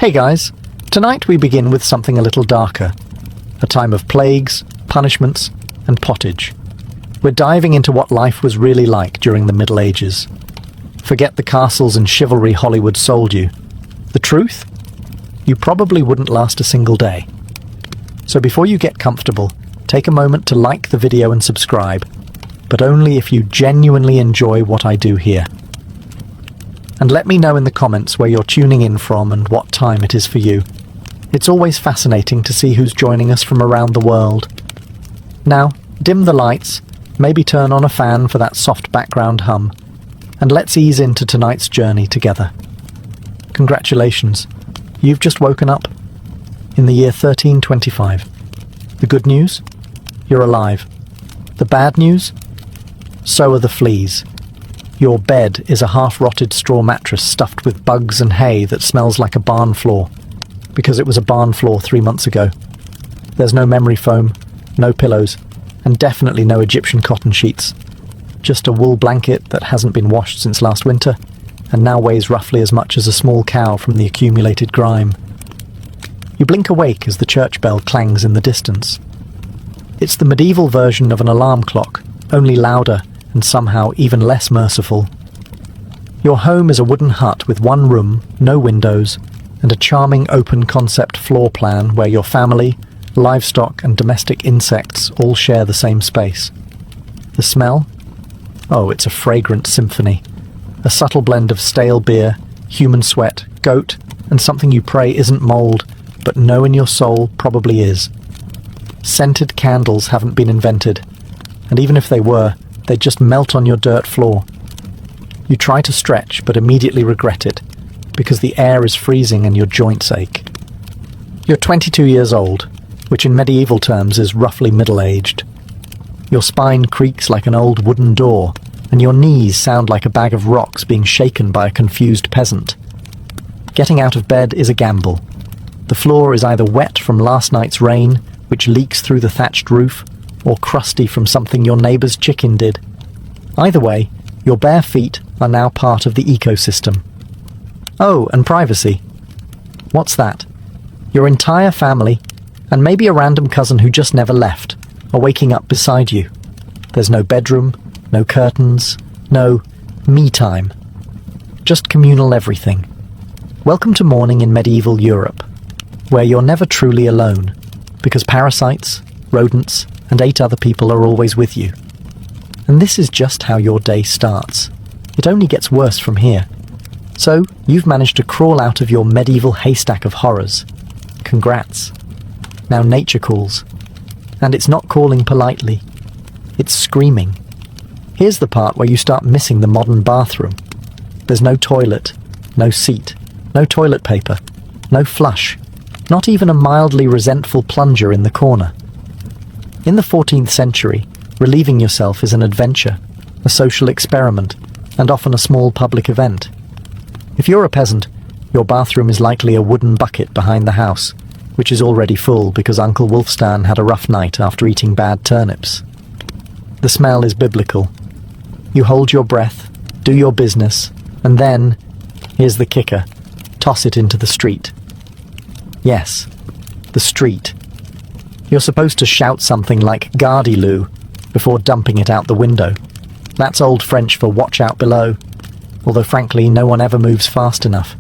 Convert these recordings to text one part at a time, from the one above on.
Hey guys, tonight we begin with something a little darker. A time of plagues, punishments, and pottage. We're diving into what life was really like during the Middle Ages. Forget the castles and chivalry Hollywood sold you. The truth? You probably wouldn't last a single day. So before you get comfortable, take a moment to like the video and subscribe, but only if you genuinely enjoy what I do here. And let me know in the comments where you're tuning in from and what time it is for you. It's always fascinating to see who's joining us from around the world. Now, dim the lights, maybe turn on a fan for that soft background hum, and let's ease into tonight's journey together. Congratulations, you've just woken up in the year 1325. The good news? You're alive. The bad news? So are the fleas. Your bed is a half-rotted straw mattress stuffed with bugs and hay that smells like a barn floor, because it was a barn floor 3 months ago. There's no memory foam, no pillows, and definitely no Egyptian cotton sheets. Just a wool blanket that hasn't been washed since last winter, and now weighs roughly as much as a small cow from the accumulated grime. You blink awake as the church bell clangs in the distance. It's the medieval version of an alarm clock, only louder and somehow even less merciful. Your home is a wooden hut with one room, no windows, and a charming open-concept floor plan where your family, livestock and domestic insects all share the same space. The smell? Oh, it's a fragrant symphony. A subtle blend of stale beer, human sweat, goat, and something you pray isn't mold, but know in your soul probably is. Scented candles haven't been invented, and even if they were, they'd just melt on your dirt floor. You try to stretch, but immediately regret it, because the air is freezing and your joints ache. You're 22 years old, which in medieval terms is roughly middle-aged. Your spine creaks like an old wooden door, and your knees sound like a bag of rocks being shaken by a confused peasant. Getting out of bed is a gamble. The floor is either wet from last night's rain, which leaks through the thatched roof, or crusty from something your neighbour's chicken did. Either way, your bare feet are now part of the ecosystem. Oh, and privacy. What's that? Your entire family, and maybe a random cousin who just never left, are waking up beside you. There's no bedroom, no curtains, no me time. Just communal everything. Welcome to morning in medieval Europe, where you're never truly alone, because parasites, rodents, and 8 other people are always with you. And this is just how your day starts. It only gets worse from here. So, you've managed to crawl out of your medieval haystack of horrors. Congrats. Now nature calls. And it's not calling politely. It's screaming. Here's the part where you start missing the modern bathroom. There's no toilet, no seat, no toilet paper, no flush, not even a mildly resentful plunger in the corner. In the 14th century, relieving yourself is an adventure, a social experiment, and often a small public event. If you're a peasant, your bathroom is likely a wooden bucket behind the house, which is already full because Uncle Wolfstan had a rough night after eating bad turnips. The smell is biblical. You hold your breath, do your business, and then, here's the kicker, toss it into the street. Yes, the street. You're supposed to shout something like "Gardez-loo" before dumping it out the window. That's Old French for "watch out below," although frankly no one ever moves fast enough.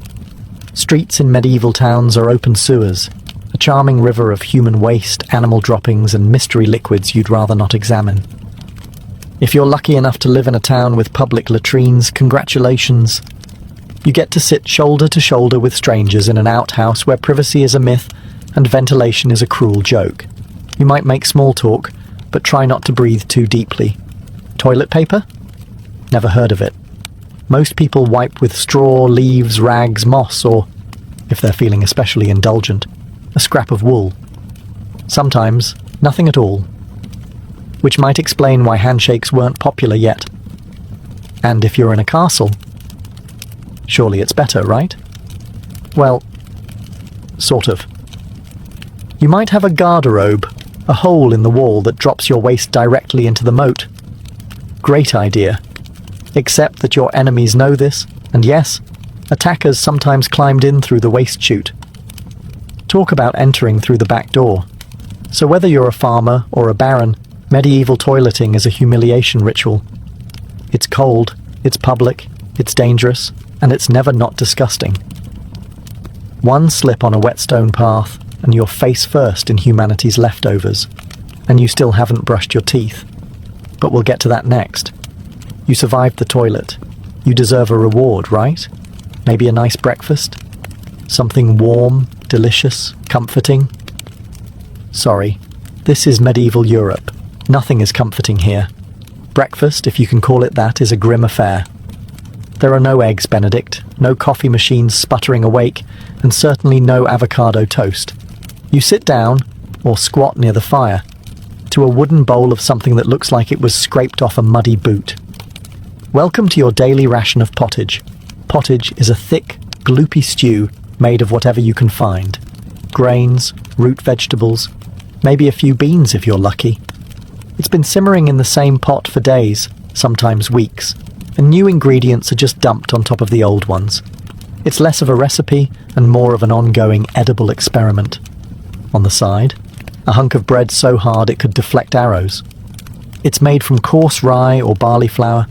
Streets in medieval towns are open sewers, a charming river of human waste, animal droppings and mystery liquids you'd rather not examine. If you're lucky enough to live in a town with public latrines, congratulations. You get to sit shoulder to shoulder with strangers in an outhouse where privacy is a myth and ventilation is a cruel joke. You might make small talk, but try not to breathe too deeply. Toilet paper? Never heard of it. Most people wipe with straw, leaves, rags, moss, or, if they're feeling especially indulgent, a scrap of wool. Sometimes, nothing at all. Which might explain why handshakes weren't popular yet. And if you're in a castle, surely it's better, right? Well, sort of. You might have a garderobe, a hole in the wall that drops your waist directly into the moat. Great idea. Except that your enemies know this, and yes, attackers sometimes climbed in through the waist chute, Talk about entering through the back door. So whether you're a farmer or a baron, medieval toileting is a humiliation ritual. It's cold, it's public, it's dangerous, and it's never not disgusting. One slip on a wet stone path, and you're face first in humanity's leftovers, and you still haven't brushed your teeth. But we'll get to that next. You survived the toilet. You deserve a reward, right? Maybe a nice breakfast? Something warm, delicious, comforting? Sorry, this is medieval Europe. Nothing is comforting here. Breakfast, if you can call it that, is a grim affair. There are no eggs Benedict, no coffee machines sputtering awake, and certainly no avocado toast. You sit down, or squat near the fire, to a wooden bowl of something that looks like it was scraped off a muddy boot. Welcome to your daily ration of pottage. Pottage is a thick, gloopy stew made of whatever you can find. Grains, root vegetables, maybe a few beans if you're lucky. It's been simmering in the same pot for days, sometimes weeks, and new ingredients are just dumped on top of the old ones. It's less of a recipe and more of an ongoing edible experiment. On the side, a hunk of bread so hard it could deflect arrows. It's made from coarse rye or barley flour,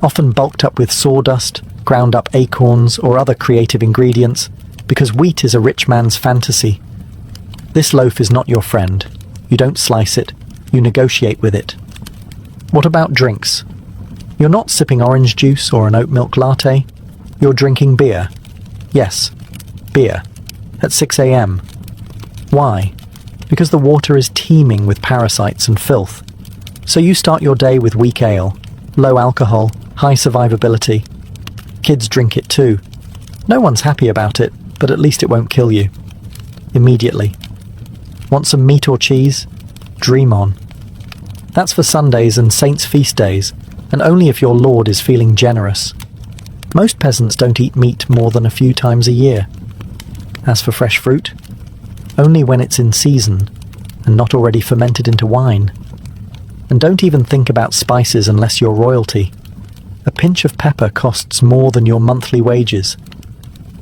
often bulked up with sawdust, ground up acorns or other creative ingredients, because wheat is a rich man's fantasy. This loaf is not your friend. You don't slice it, you negotiate with it. What about drinks? You're not sipping orange juice or an oat milk latte. You're drinking beer. Yes, beer. At 6 a.m. Why? Because the water is teeming with parasites and filth. So you start your day with weak ale, low alcohol, high survivability. Kids drink it too. No one's happy about it, but at least it won't kill you. Immediately. Want some meat or cheese? Dream on. That's for Sundays and saints' feast days, and only if your lord is feeling generous. Most peasants don't eat meat more than a few times a year. As for fresh fruit, only when it's in season and not already fermented into wine. And don't even think about spices unless you're royalty. A pinch of pepper costs more than your monthly wages.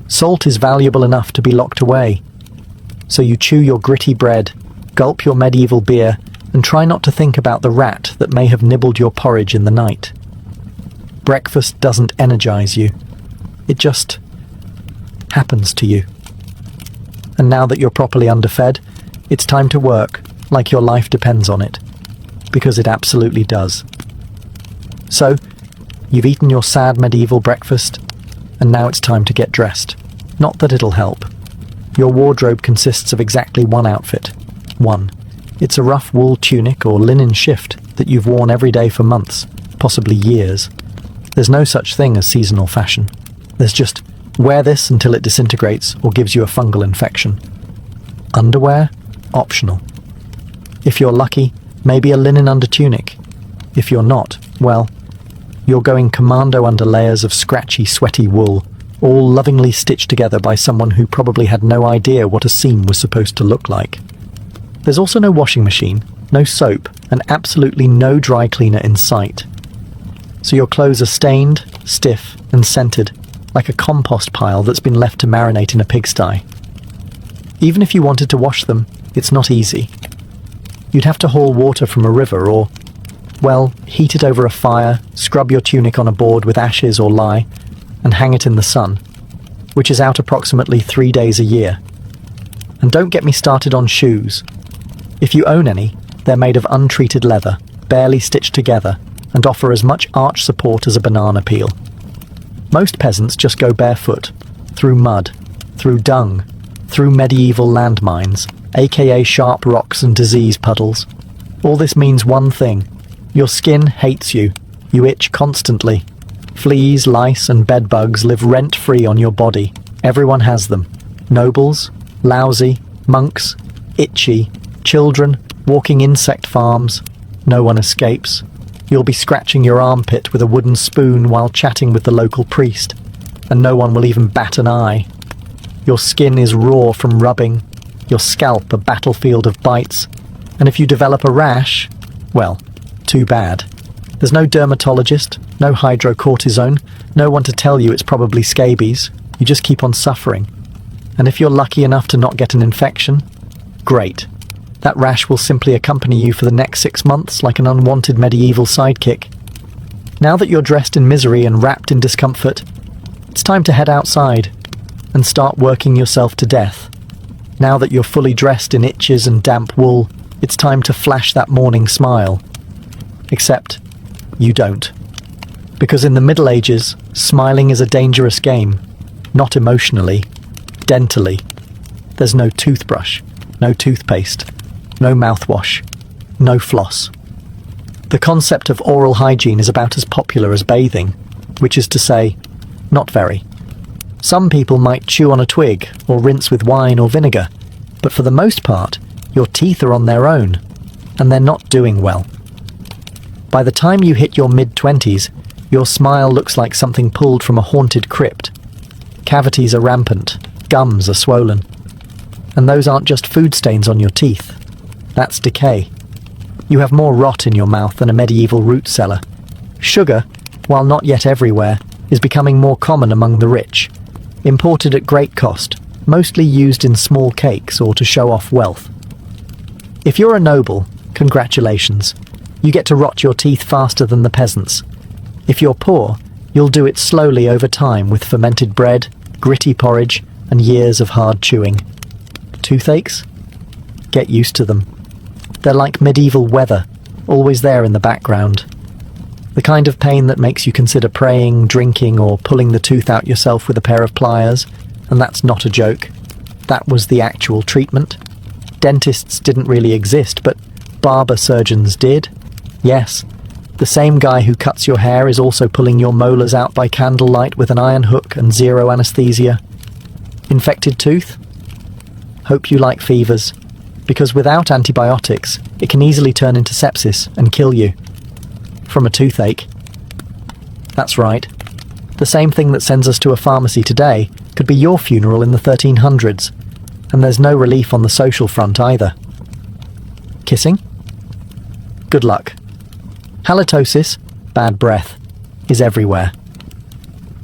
Salt is valuable enough to be locked away. So you chew your gritty bread, gulp your medieval beer, and try not to think about the rat that may have nibbled your porridge in the night. Breakfast doesn't energize you. It just happens to you. And now that you're properly underfed, it's time to work like your life depends on it. Because it absolutely does. So, you've eaten your sad medieval breakfast, and now it's time to get dressed. Not that it'll help. Your wardrobe consists of exactly one outfit. One. It's a rough wool tunic or linen shift that you've worn every day for months, possibly years. There's no such thing as seasonal fashion. There's just, wear this until it disintegrates or gives you a fungal infection. Underwear? Optional. If you're lucky, maybe a linen undertunic. If you're not, well, you're going commando under layers of scratchy, sweaty wool, all lovingly stitched together by someone who probably had no idea what a seam was supposed to look like. There's also no washing machine, no soap, and absolutely no dry cleaner in sight. So your clothes are stained, stiff, and scented, like a compost pile that's been left to marinate in a pigsty. Even if you wanted to wash them, it's not easy. You'd have to haul water from a river or, well, heat it over a fire, scrub your tunic on a board with ashes or lye, and hang it in the sun, which is out approximately 3 days a year. And don't get me started on shoes. If you own any, they're made of untreated leather, barely stitched together, and offer as much arch support as a banana peel. Most peasants just go barefoot, through mud, through dung, through medieval landmines, aka sharp rocks and disease puddles. All this means one thing. Your skin hates you. You itch constantly. Fleas, lice, and bedbugs live rent-free on your body. Everyone has them. Nobles, lousy, monks, itchy, children, walking insect farms. No one escapes. You'll be scratching your armpit with a wooden spoon while chatting with the local priest, and no one will even bat an eye. Your skin is raw from rubbing, your scalp a battlefield of bites, and if you develop a rash, well, too bad. There's no dermatologist, no hydrocortisone, no one to tell you it's probably scabies. You just keep on suffering. And if you're lucky enough to not get an infection, great. That rash will simply accompany you for the next 6 months like an unwanted medieval sidekick. Now that you're dressed in misery and wrapped in discomfort, it's time to head outside and start working yourself to death. Now that you're fully dressed in itches and damp wool, it's time to flash that morning smile. Except, you don't. Because in the Middle Ages, smiling is a dangerous game. Not emotionally, dentally. There's no toothbrush, no toothpaste, no mouthwash, no floss. The concept of oral hygiene is about as popular as bathing, which is to say, not very. Some people might chew on a twig or rinse with wine or vinegar, but for the most part, your teeth are on their own, and they're not doing well. By the time you hit your mid-20s, your smile looks like something pulled from a haunted crypt. Cavities are rampant, gums are swollen. And those aren't just food stains on your teeth. That's decay. You have more rot in your mouth than a medieval root cellar. Sugar, while not yet everywhere, is becoming more common among the rich. Imported at great cost, mostly used in small cakes or to show off wealth. If you're a noble, congratulations. You get to rot your teeth faster than the peasants. If you're poor, you'll do it slowly over time with fermented bread, gritty porridge, and years of hard chewing. Toothaches? Get used to them. They're like medieval weather, always there in the background. The kind of pain that makes you consider praying, drinking, or pulling the tooth out yourself with a pair of pliers, and that's not a joke. That was the actual treatment. Dentists didn't really exist, but barber surgeons did. Yes, the same guy who cuts your hair is also pulling your molars out by candlelight with an iron hook and zero anesthesia. Infected tooth? Hope you like fevers, because without antibiotics, it can easily turn into sepsis and kill you. From a toothache. That's right. The same thing that sends us to a pharmacy today could be your funeral in the 1300s, and there's no relief on the social front either. Kissing? Good luck. Halitosis, bad breath, is everywhere.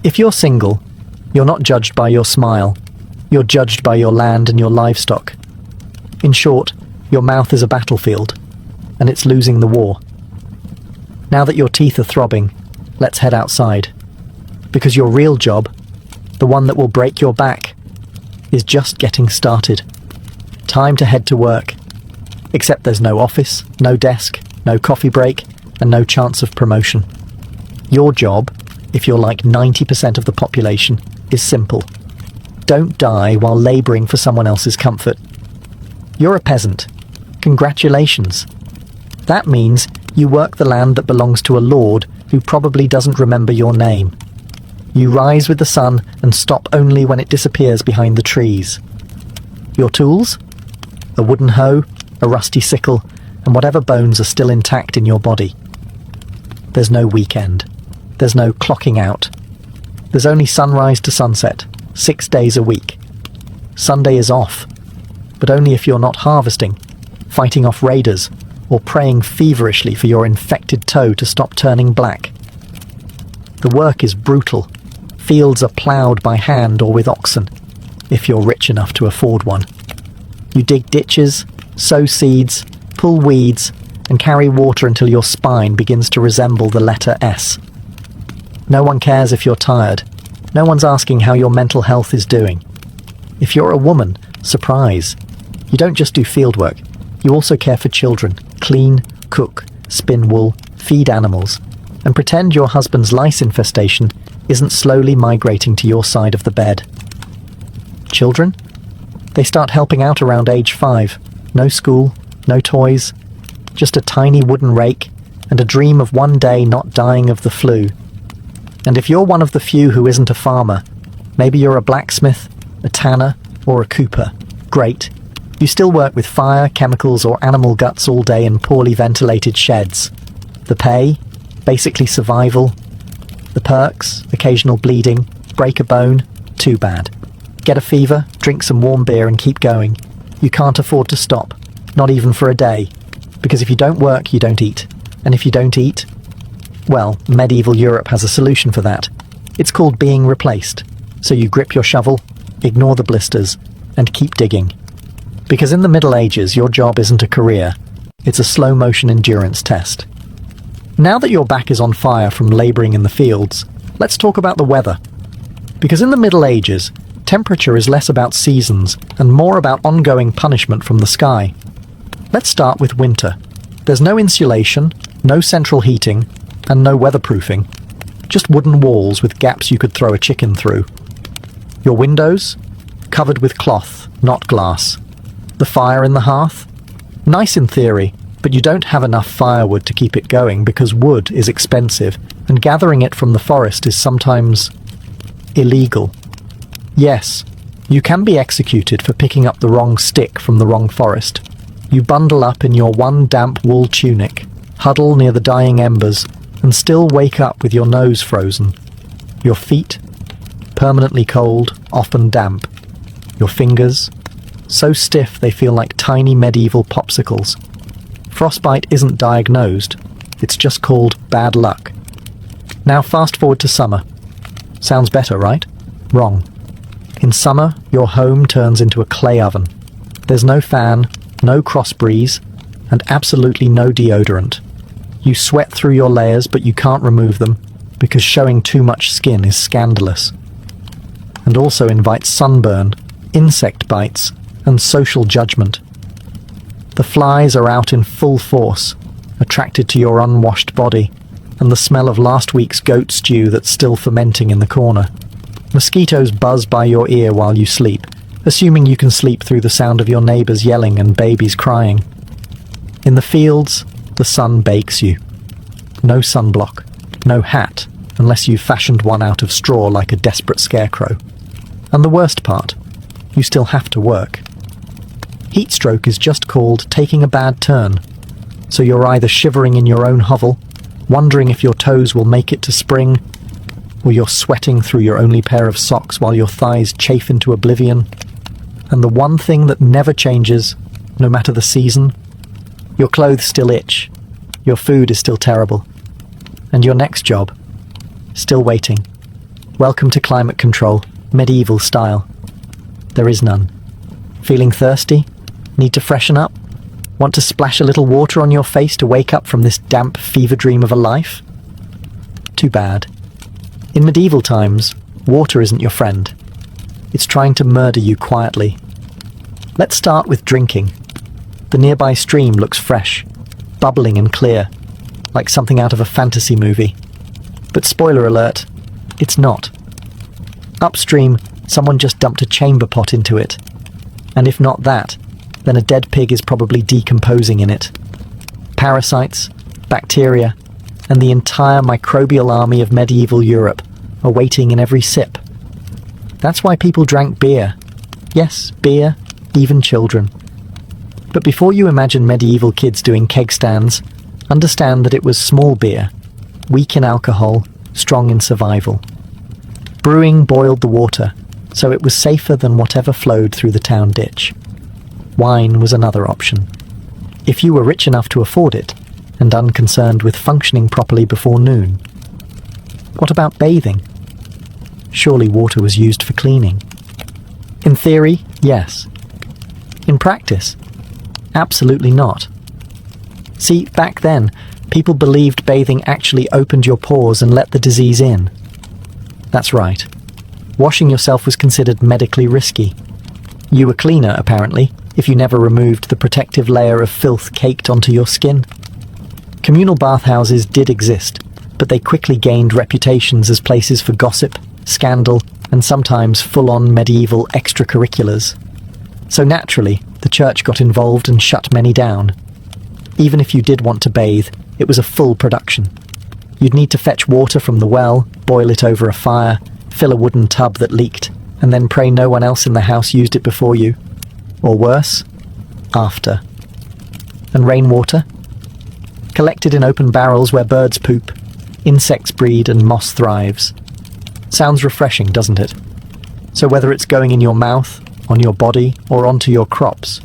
If you're single, you're not judged by your smile. You're judged by your land and your livestock. In short, your mouth is a battlefield, and it's losing the war. Now that your teeth are throbbing, let's head outside. Because your real job, the one that will break your back, is just getting started. Time to head to work. Except there's no office, no desk, no coffee break, and no chance of promotion. Your job, if you're like 90% of the population, is simple. Don't die while labouring for someone else's comfort. You're a peasant. Congratulations. That means you work the land that belongs to a lord who probably doesn't remember your name. You rise with the sun and stop only when it disappears behind the trees. Your tools? A wooden hoe, a rusty sickle, and whatever bones are still intact in your body. There's no weekend. There's no clocking out. There's only sunrise to sunset, 6 days a week. Sunday is off, but only if you're not harvesting, fighting off raiders, or praying feverishly for your infected toe to stop turning black. The work is brutal. Fields are ploughed by hand or with oxen, if you're rich enough to afford one. You dig ditches, sow seeds, pull weeds, and carry water until your spine begins to resemble the letter S. No one cares if you're tired. No one's asking how your mental health is doing. If you're a woman, surprise. You don't just do fieldwork. You also care for children, clean, cook, spin wool, feed animals, and pretend your husband's lice infestation isn't slowly migrating to your side of the bed. Children? They start helping out around age 5. No school, no toys, just a tiny wooden rake and a dream of one day not dying of the flu. And if you're one of the few who isn't a farmer, maybe you're a blacksmith, a tanner, or a cooper, great. You still work with fire, chemicals, or animal guts all day in poorly ventilated sheds. The pay? Basically survival. The perks? Occasional bleeding, break a bone, too bad. Get a fever, drink some warm beer and keep going. You can't afford to stop, not even for a day. Because if you don't work, you don't eat. And if you don't eat, well, medieval Europe has a solution for that. It's called being replaced. So you grip your shovel, ignore the blisters, and keep digging. Because in the Middle Ages, your job isn't a career, it's a slow-motion endurance test. Now that your back is on fire from labouring in the fields, let's talk about the weather. Because in the Middle Ages, temperature is less about seasons and more about ongoing punishment from the sky. Let's start with winter. There's no insulation, no central heating, and no weatherproofing. Just wooden walls with gaps you could throw a chicken through. Your windows? Covered with cloth, not glass. The fire in the hearth? Nice in theory, but you don't have enough firewood to keep it going because wood is expensive, and gathering it from the forest is sometimes illegal. Yes, you can be executed for picking up the wrong stick from the wrong forest. You bundle up in your one damp wool tunic, huddle near the dying embers, and still wake up with your nose frozen. Your feet, permanently cold, often damp. Your fingers, so stiff they feel like tiny medieval popsicles. Frostbite isn't diagnosed, it's just called bad luck. Now fast forward to summer. Sounds better, right? Wrong. In summer, your home turns into a clay oven. There's no fan, no cross breeze, and absolutely no deodorant. You sweat through your layers, but you can't remove them, because showing too much skin is scandalous. And also invites sunburn, insect bites, and social judgment. The flies are out in full force, attracted to your unwashed body, and the smell of last week's goat stew that's still fermenting in the corner. Mosquitoes buzz by your ear while you sleep, assuming you can sleep through the sound of your neighbours yelling and babies crying. In the fields, the sun bakes you. No sunblock, no hat, unless you've fashioned one out of straw like a desperate scarecrow. And the worst part, you still have to work. Heatstroke is just called taking a bad turn, so you're either shivering in your own hovel, wondering if your toes will make it to spring, or you're sweating through your only pair of socks while your thighs chafe into oblivion. And the one thing that never changes, no matter the season, your clothes still itch, your food is still terrible, and your next job, still waiting. Welcome to climate control, medieval style. There is none. Feeling thirsty? Need to freshen up? Want to splash a little water on your face to wake up from this damp fever dream of a life? Too bad. In medieval times, water isn't your friend. It's trying to murder you quietly. Let's start with drinking. The nearby stream looks fresh, bubbling and clear, like something out of a fantasy movie. But spoiler alert, it's not. Upstream, someone just dumped a chamber pot into it. And if not that, then a dead pig is probably decomposing in it. Parasites, bacteria, and the entire microbial army of medieval Europe are waiting in every sip. That's why people drank beer. Yes, beer, even children. But before you imagine medieval kids doing keg stands, understand that it was small beer, weak in alcohol, strong in survival. Brewing boiled the water, so it was safer than whatever flowed through the town ditch. Wine was another option. If you were rich enough to afford it, and unconcerned with functioning properly before noon. What about bathing? Surely water was used for cleaning. In theory, yes. In practice, absolutely not. See, back then, people believed bathing actually opened your pores and let the disease in. That's right. Washing yourself was considered medically risky. You were cleaner, apparently, if you never removed the protective layer of filth caked onto your skin. Communal bathhouses did exist, but they quickly gained reputations as places for gossip, scandal, and sometimes full-on medieval extracurriculars. So naturally, the church got involved and shut many down. Even if you did want to bathe, it was a full production. You'd need to fetch water from the well, boil it over a fire, fill a wooden tub that leaked, and then pray no one else in the house used it before you. Or worse, after. And rainwater? Collected in open barrels where birds poop, insects breed and moss thrives. Sounds refreshing, doesn't it? So whether it's going in your mouth, on your body, or onto your crops,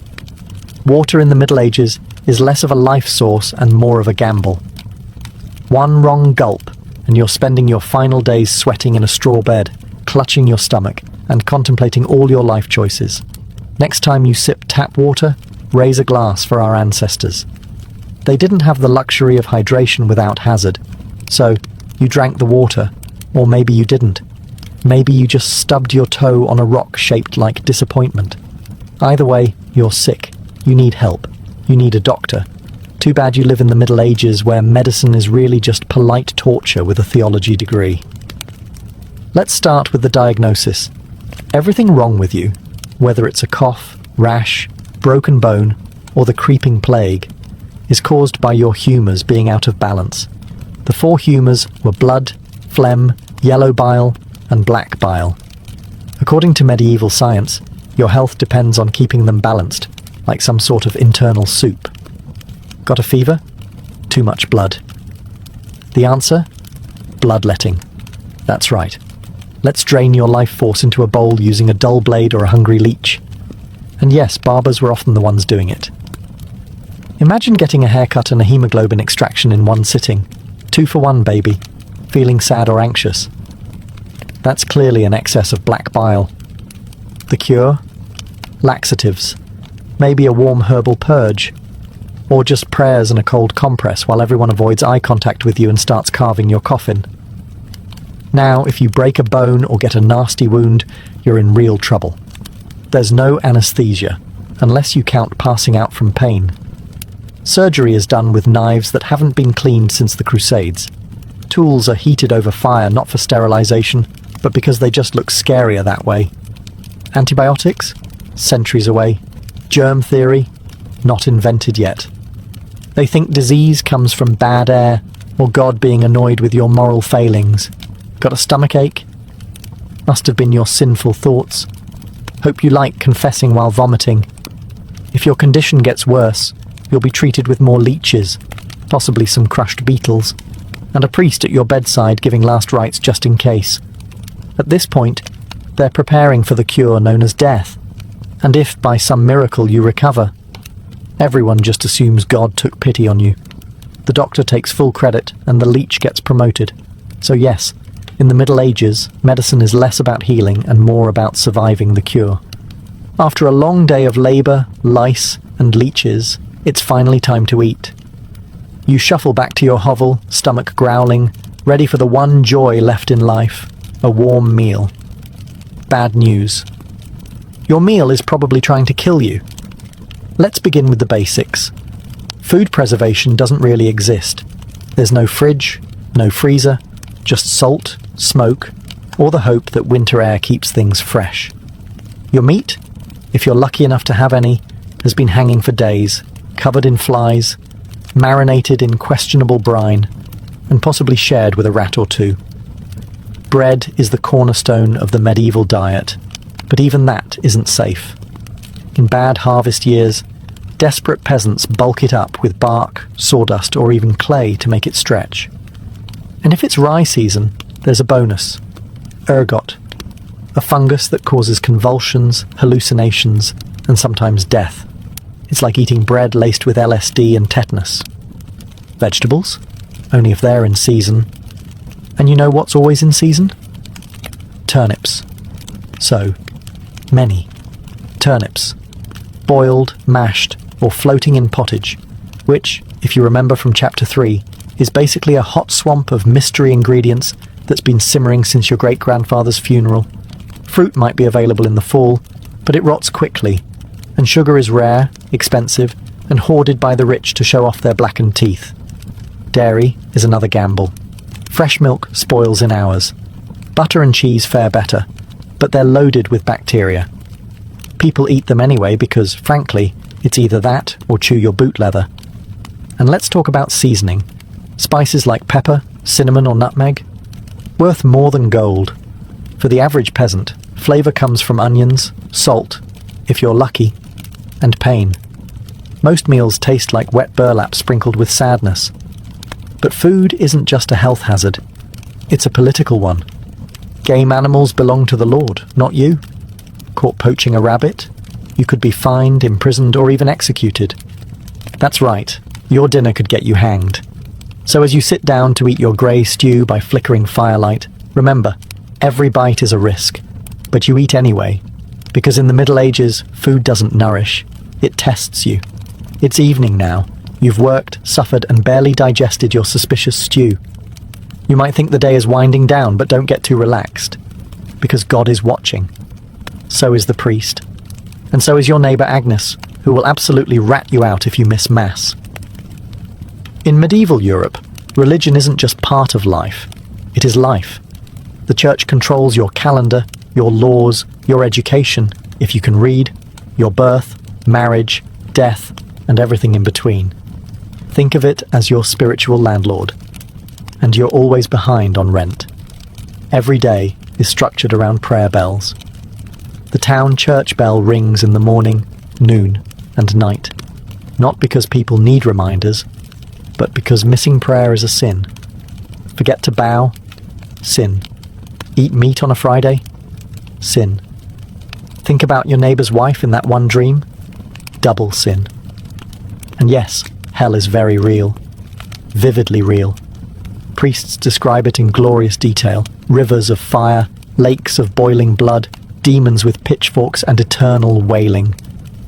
water in the Middle Ages is less of a life source and more of a gamble. One wrong gulp, and you're spending your final days sweating in a straw bed, clutching your stomach and contemplating all your life choices. Next time you sip tap water, raise a glass for our ancestors. They didn't have the luxury of hydration without hazard, so you drank the water, or maybe you didn't. Maybe you just stubbed your toe on a rock shaped like disappointment. Either way, you're sick. You need help. You need a doctor. Too bad you live in the Middle Ages where medicine is really just polite torture with a theology degree. Let's start with the diagnosis. Everything wrong with you, whether it's a cough, rash, broken bone, or the creeping plague, is caused by your humours being out of balance. The 4 humours were blood, phlegm, yellow bile, and black bile. According to medieval science, your health depends on keeping them balanced, like some sort of internal soup. Got a fever? Too much blood. The answer? Bloodletting. That's right. Let's drain your life force into a bowl using a dull blade or a hungry leech. And yes, barbers were often the ones doing it. Imagine getting a haircut and a hemoglobin extraction in one sitting. 2 for 1, baby. Feeling sad or anxious? That's clearly an excess of black bile. The cure? Laxatives. Maybe a warm herbal purge. Or just prayers and a cold compress while everyone avoids eye contact with you and starts carving your coffin. Now, if you break a bone or get a nasty wound, you're in real trouble. There's no anesthesia, unless you count passing out from pain. Surgery is done with knives that haven't been cleaned since the Crusades. Tools are heated over fire not for sterilization, but because they just look scarier that way. Antibiotics? Centuries away. Germ theory? Not invented yet. They think disease comes from bad air, or God being annoyed with your moral failings. Got a stomachache? Must have been your sinful thoughts. Hope you like confessing while vomiting. If your condition gets worse, you'll be treated with more leeches, possibly some crushed beetles, and a priest at your bedside giving last rites just in case. At this point, they're preparing for the cure known as death, and if by some miracle you recover, everyone just assumes God took pity on you. The doctor takes full credit and the leech gets promoted. So yes, in the Middle Ages, medicine is less about healing and more about surviving the cure. After a long day of labour, lice, and leeches, it's finally time to eat. You shuffle back to your hovel, stomach growling, ready for the one joy left in life, a warm meal. Bad news. Your meal is probably trying to kill you. Let's begin with the basics. Food preservation doesn't really exist. There's no fridge, no freezer, just salt, smoke, or the hope that winter air keeps things fresh. Your meat, if you're lucky enough to have any, has been hanging for days, covered in flies, marinated in questionable brine, and possibly shared with a rat or 2. Bread is the cornerstone of the medieval diet, but even that isn't safe. In bad harvest years, desperate peasants bulk it up with bark, sawdust, or even clay to make it stretch. And if it's rye season, there's a bonus. Ergot, a fungus that causes convulsions, hallucinations, and sometimes death. It's like eating bread laced with LSD and tetanus. Vegetables? Only if they're in season. And you know what's always in season? Turnips. So, many. Turnips. Boiled, mashed, or floating in pottage, which, if you remember from Chapter 3, is basically a hot swamp of mystery ingredients that's been simmering since your great-grandfather's funeral. Fruit might be available in the fall, but it rots quickly, and sugar is rare, expensive, and hoarded by the rich to show off their blackened teeth. Dairy is another gamble. Fresh milk spoils in hours. Butter and cheese fare better, but they're loaded with bacteria. People eat them anyway because, frankly, it's either that or chew your boot leather. And let's talk about seasoning. Spices like pepper, cinnamon or nutmeg, worth more than gold. For the average peasant, flavour comes from onions, salt, if you're lucky, and pain. Most meals taste like wet burlap sprinkled with sadness. But food isn't just a health hazard, it's a political one. Game animals belong to the Lord, not you. Caught poaching a rabbit, you could be fined, imprisoned, or even executed. That's right, your dinner could get you hanged. So as you sit down to eat your grey stew by flickering firelight, remember, Every bite is a risk, but you eat anyway, because in the Middle Ages, food doesn't nourish, it tests you. It's evening now. You've worked, suffered, and barely digested your suspicious stew. You might think the day is winding down, but don't get too relaxed, because God is watching. So is the priest. And so is your neighbour Agnes, who will absolutely rat you out if you miss Mass. In medieval Europe, religion isn't just part of life, it is life. The church controls your calendar, your laws, your education, if you can read, your birth, marriage, death, and everything in between. Think of it as your spiritual landlord. And you're always behind on rent. Every day is structured around prayer bells. The town church bell rings in the morning, noon, and night. Not because people need reminders, but because missing prayer is a sin. Forget to bow? Sin. Eat meat on a Friday? Sin. Think about your neighbour's wife in that one dream? Double sin. And yes, hell is very real. Vividly real. Priests describe it in glorious detail. Rivers of fire, lakes of boiling blood, demons with pitchforks and eternal wailing.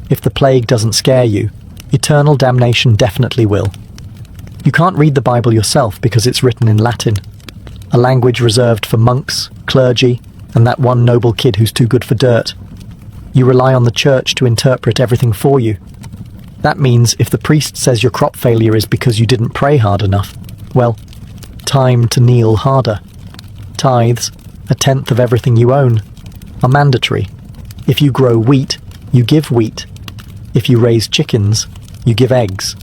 If the plague doesn't scare you, eternal damnation definitely will. You can't read the Bible yourself because it's written in Latin, a language reserved for monks, clergy, and that one noble kid who's too good for dirt. You rely on the church to interpret everything for you. That means if the priest says your crop failure is because you didn't pray hard enough, well, time to kneel harder. Tithes, a tenth of everything you own, are mandatory. If you grow wheat, you give wheat. If you raise chickens, you give eggs.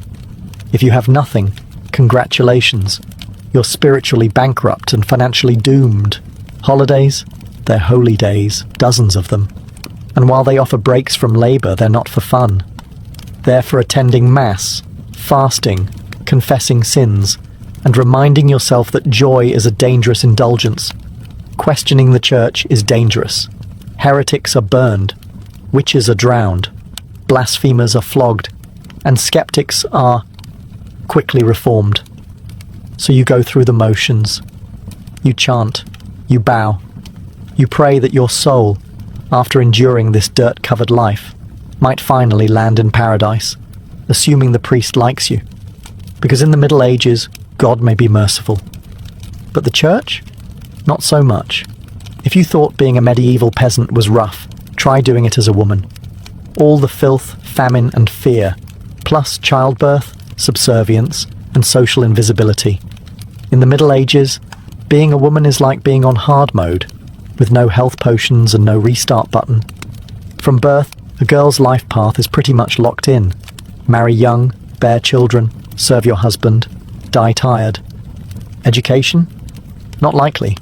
If you have nothing, congratulations. You're spiritually bankrupt and financially doomed. Holidays? They're holy days, dozens of them. And while they offer breaks from labour, they're not for fun. They're for attending Mass, fasting, confessing sins, and reminding yourself that joy is a dangerous indulgence. Questioning the church is dangerous. Heretics are burned. Witches are drowned. Blasphemers are flogged. And skeptics are quickly reformed. So you go through the motions. You chant. You bow. You pray that your soul, after enduring this dirt-covered life, might finally land in paradise, assuming the priest likes you. Because in the Middle Ages, God may be merciful. But the church? Not so much. If you thought being a medieval peasant was rough, try doing it as a woman. All the filth, famine, and fear, plus childbirth, subservience, and social invisibility. In the Middle Ages, being a woman is like being on hard mode, with no health potions and no restart button. From birth, a girl's life path is pretty much locked in. Marry young, bear children, serve your husband, die tired. Education? Not likely.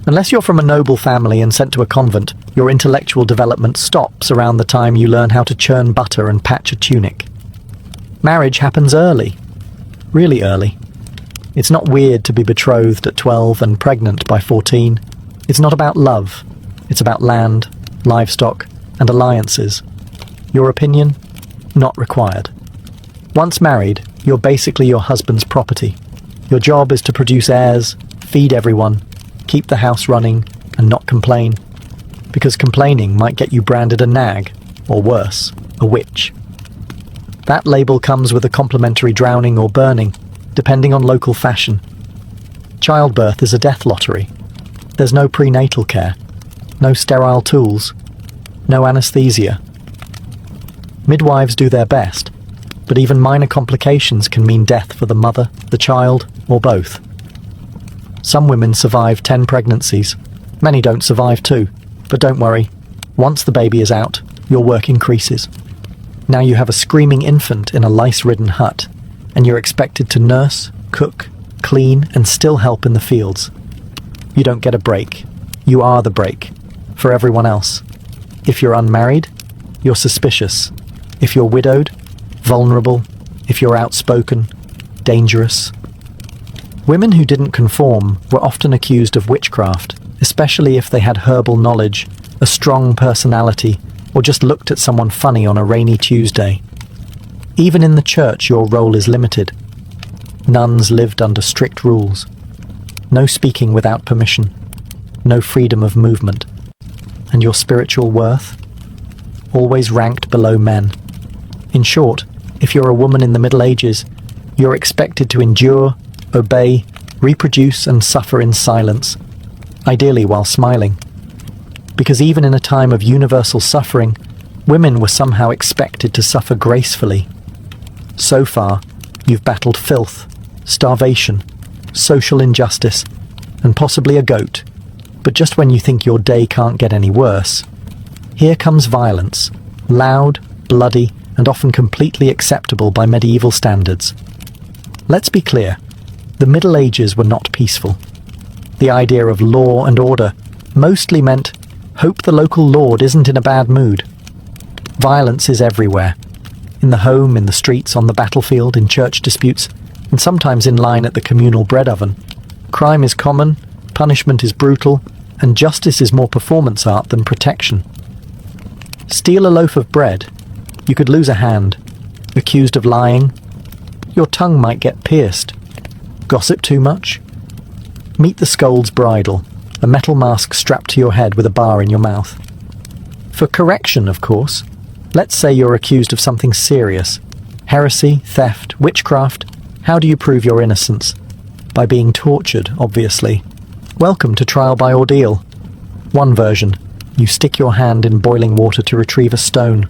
Unless you're from a noble family and sent to a convent, your intellectual development stops around the time you learn how to churn butter and patch a tunic. Marriage happens early. Really early. It's not weird to be betrothed at 12 and pregnant by 14. It's not about love. It's about land, livestock, and alliances. Your opinion? Not required. Once married, you're basically your husband's property. Your job is to produce heirs, feed everyone, keep the house running, and not complain. Because complaining might get you branded a nag, or worse, a witch. That label comes with a complimentary drowning or burning, depending on local fashion. Childbirth is a death lottery. There's no prenatal care, no sterile tools, no anesthesia. Midwives do their best, but even minor complications can mean death for the mother, the child, or both. Some women survive 10 pregnancies. Many don't survive 2. But don't worry, once the baby is out, your work increases. Now you have a screaming infant in a lice-ridden hut, and you're expected to nurse, cook, clean, and still help in the fields. You don't get a break. You are the break. For everyone else. If you're unmarried, you're suspicious. If you're widowed, vulnerable. If you're outspoken, dangerous. Women who didn't conform were often accused of witchcraft, especially if they had herbal knowledge, a strong personality, or just looked at someone funny on a rainy Tuesday. Even in the church, your role is limited. Nuns lived under strict rules. No speaking without permission. no freedom of movement. And your spiritual worth? Always ranked below men. In short, if you're a woman in the Middle Ages, you're expected to endure, obey, reproduce and suffer in silence, ideally while smiling. Because even in a time of universal suffering, women were somehow expected to suffer gracefully. So far, you've battled filth, starvation, social injustice, and possibly a goat. But just when you think your day can't get any worse, here comes violence, loud, bloody, and often completely acceptable by medieval standards. Let's be clear, the Middle Ages were not peaceful. The idea of law and order mostly meant, hope the local lord isn't in a bad mood. Violence is everywhere. In the home, in the streets, on the battlefield, in church disputes, and sometimes in line at the communal bread oven. Crime is common, punishment is brutal, and justice is more performance art than protection. Steal a loaf of bread, you could lose a hand. Accused of lying, your tongue might get pierced. Gossip too much? Meet the scold's bridle, a metal mask strapped to your head with a bar in your mouth. For correction, of course, let's say you're accused of something serious. Heresy, theft, witchcraft. How do you prove your innocence? By being tortured, obviously. Welcome to trial by ordeal. One version, you stick your hand in boiling water to retrieve a stone.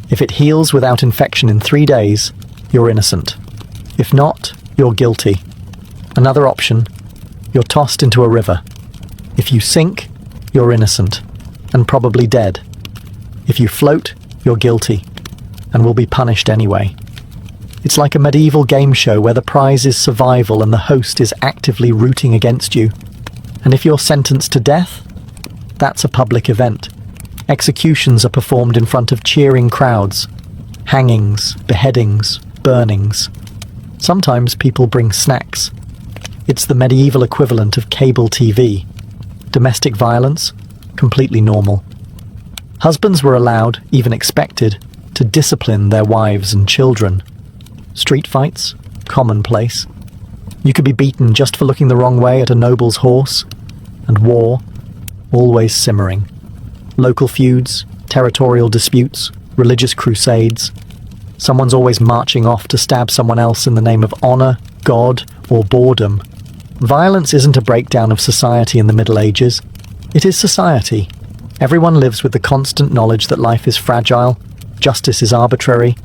If it heals without infection in 3 days, you're innocent. If not, you're guilty. Another option, you're tossed into a river. If you sink, you're innocent, and probably dead. If you float, you're guilty, and will be punished anyway. It's like a medieval game show where the prize is survival and the host is actively rooting against you. And if you're sentenced to death, that's a public event. Executions are performed in front of cheering crowds. Hangings, beheadings, burnings. Sometimes people bring snacks. It's the medieval equivalent of cable TV. Domestic violence, completely normal. Husbands were allowed, even expected, to discipline their wives and children. Street fights, commonplace. You could be beaten just for looking the wrong way at a noble's horse. And war, always simmering. Local feuds, territorial disputes, religious crusades. Someone's always marching off to stab someone else in the name of honor, God, or boredom. Violence isn't a breakdown of society in the Middle Ages. It is society. Everyone lives with the constant knowledge that life is fragile, justice is arbitrary,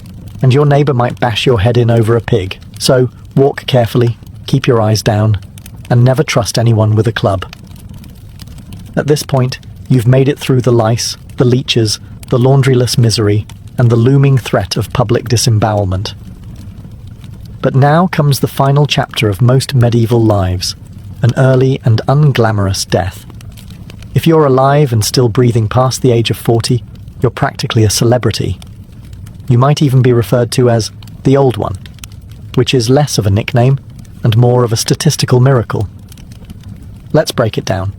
and your neighbor might bash your head in over a pig. So, walk carefully, keep your eyes down, and never trust anyone with a club. At this point, you've made it through the lice, the leeches, the laundryless misery, and the looming threat of public disembowelment. But now comes the final chapter of most medieval lives, an early and unglamorous death. If you're alive and still breathing past the age of 40, you're practically a celebrity. You might even be referred to as the Old One, which is less of a nickname and more of a statistical miracle. Let's break it down.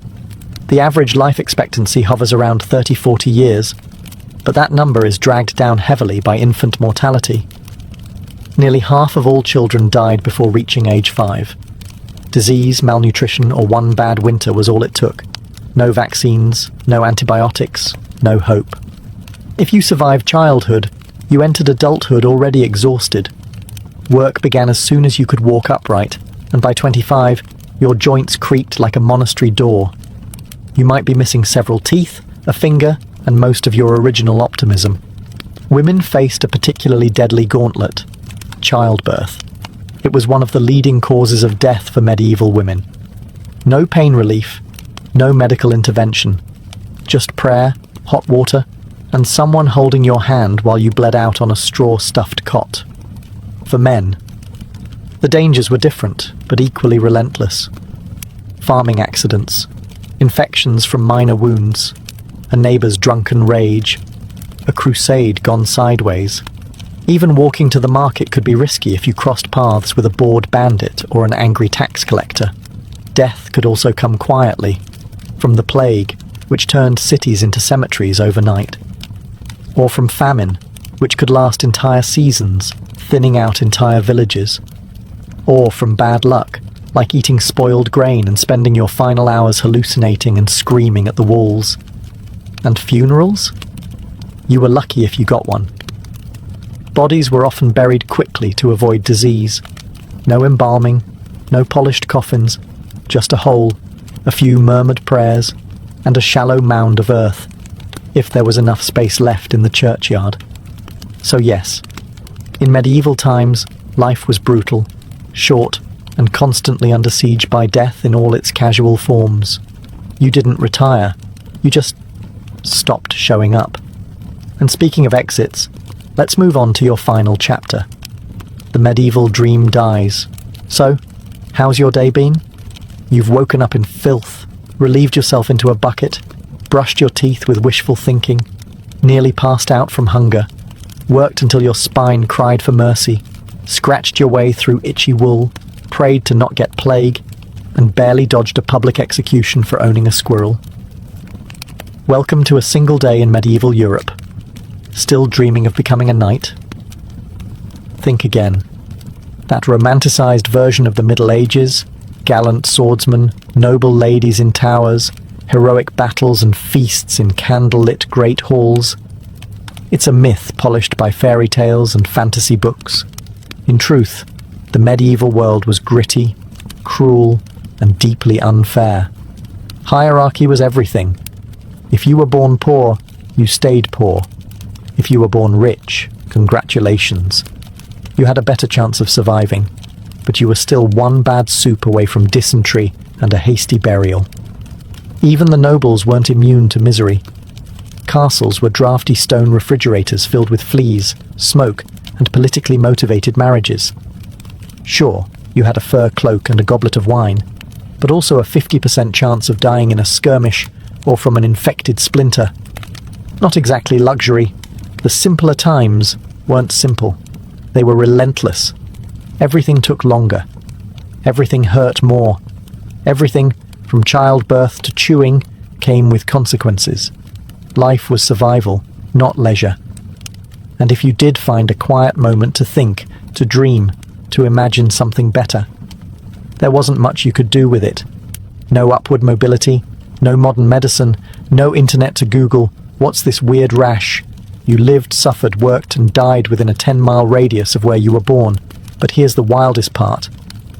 The average life expectancy hovers around 30-40 years, but that number is dragged down heavily by infant mortality. Nearly half of all children died before reaching age 5. Disease, malnutrition, or one bad winter was all it took. No vaccines, no antibiotics, no hope. If you survived childhood, you entered adulthood already exhausted. Work began as soon as you could walk upright, and by 25, your joints creaked like a monastery door. You might be missing several teeth, a finger, and most of your original optimism. Women faced a particularly deadly gauntlet: childbirth. It was one of the leading causes of death for medieval women. No pain relief, no medical intervention, just prayer, hot water, and someone holding your hand while you bled out on a straw-stuffed cot. For men, the dangers were different, but equally relentless. Farming accidents, infections from minor wounds, a neighbor's drunken rage, a crusade gone sideways. Even walking to the market could be risky if you crossed paths with a bored bandit or an angry tax collector. Death could also come quietly, from the plague, which turned cities into cemeteries overnight, or from famine, which could last entire seasons, thinning out entire villages, or from bad luck, like eating spoiled grain and spending your final hours hallucinating and screaming at the walls. And funerals? You were lucky if you got one. Bodies were often buried quickly to avoid disease. No embalming, no polished coffins, just a hole, a few murmured prayers, and a shallow mound of earth, if there was enough space left in the churchyard. So yes, in medieval times, life was brutal, short, and constantly under siege by death in all its casual forms. You didn't retire, you just stopped showing up. And speaking of exits, let's move on to your final chapter. The medieval dream dies. So, how's your day been? You've woken up in filth, relieved yourself into a bucket, brushed your teeth with wishful thinking, nearly passed out from hunger, worked until your spine cried for mercy, scratched your way through itchy wool, prayed to not get plague, and barely dodged a public execution for owning a squirrel. Welcome to a single day in medieval Europe. Still dreaming of becoming a knight? Think again. That romanticized version of the Middle Ages, gallant swordsmen, noble ladies in towers, heroic battles and feasts in candle-lit great halls. It's a myth polished by fairy tales and fantasy books. In truth, the medieval world was gritty, cruel, and deeply unfair. Hierarchy was everything. If you were born poor, you stayed poor. If you were born rich, congratulations. You had a better chance of surviving, but you were still one bad soup away from dysentery and a hasty burial. Even the nobles weren't immune to misery. Castles were drafty stone refrigerators filled with fleas, smoke, and politically motivated marriages. Sure, you had a fur cloak and a goblet of wine, but also a 50% chance of dying in a skirmish or from an infected splinter. Not exactly luxury. The simpler times weren't simple. They were relentless. Everything took longer. Everything hurt more. Everything, from childbirth to chewing, came with consequences. Life was survival, not leisure. And if you did find a quiet moment to think, to dream, to imagine something better, there wasn't much you could do with it. No upward mobility, no modern medicine, no internet to Google, what's this weird rash? You lived, suffered, worked, and died within a 10-mile radius of where you were born. But here's the wildest part.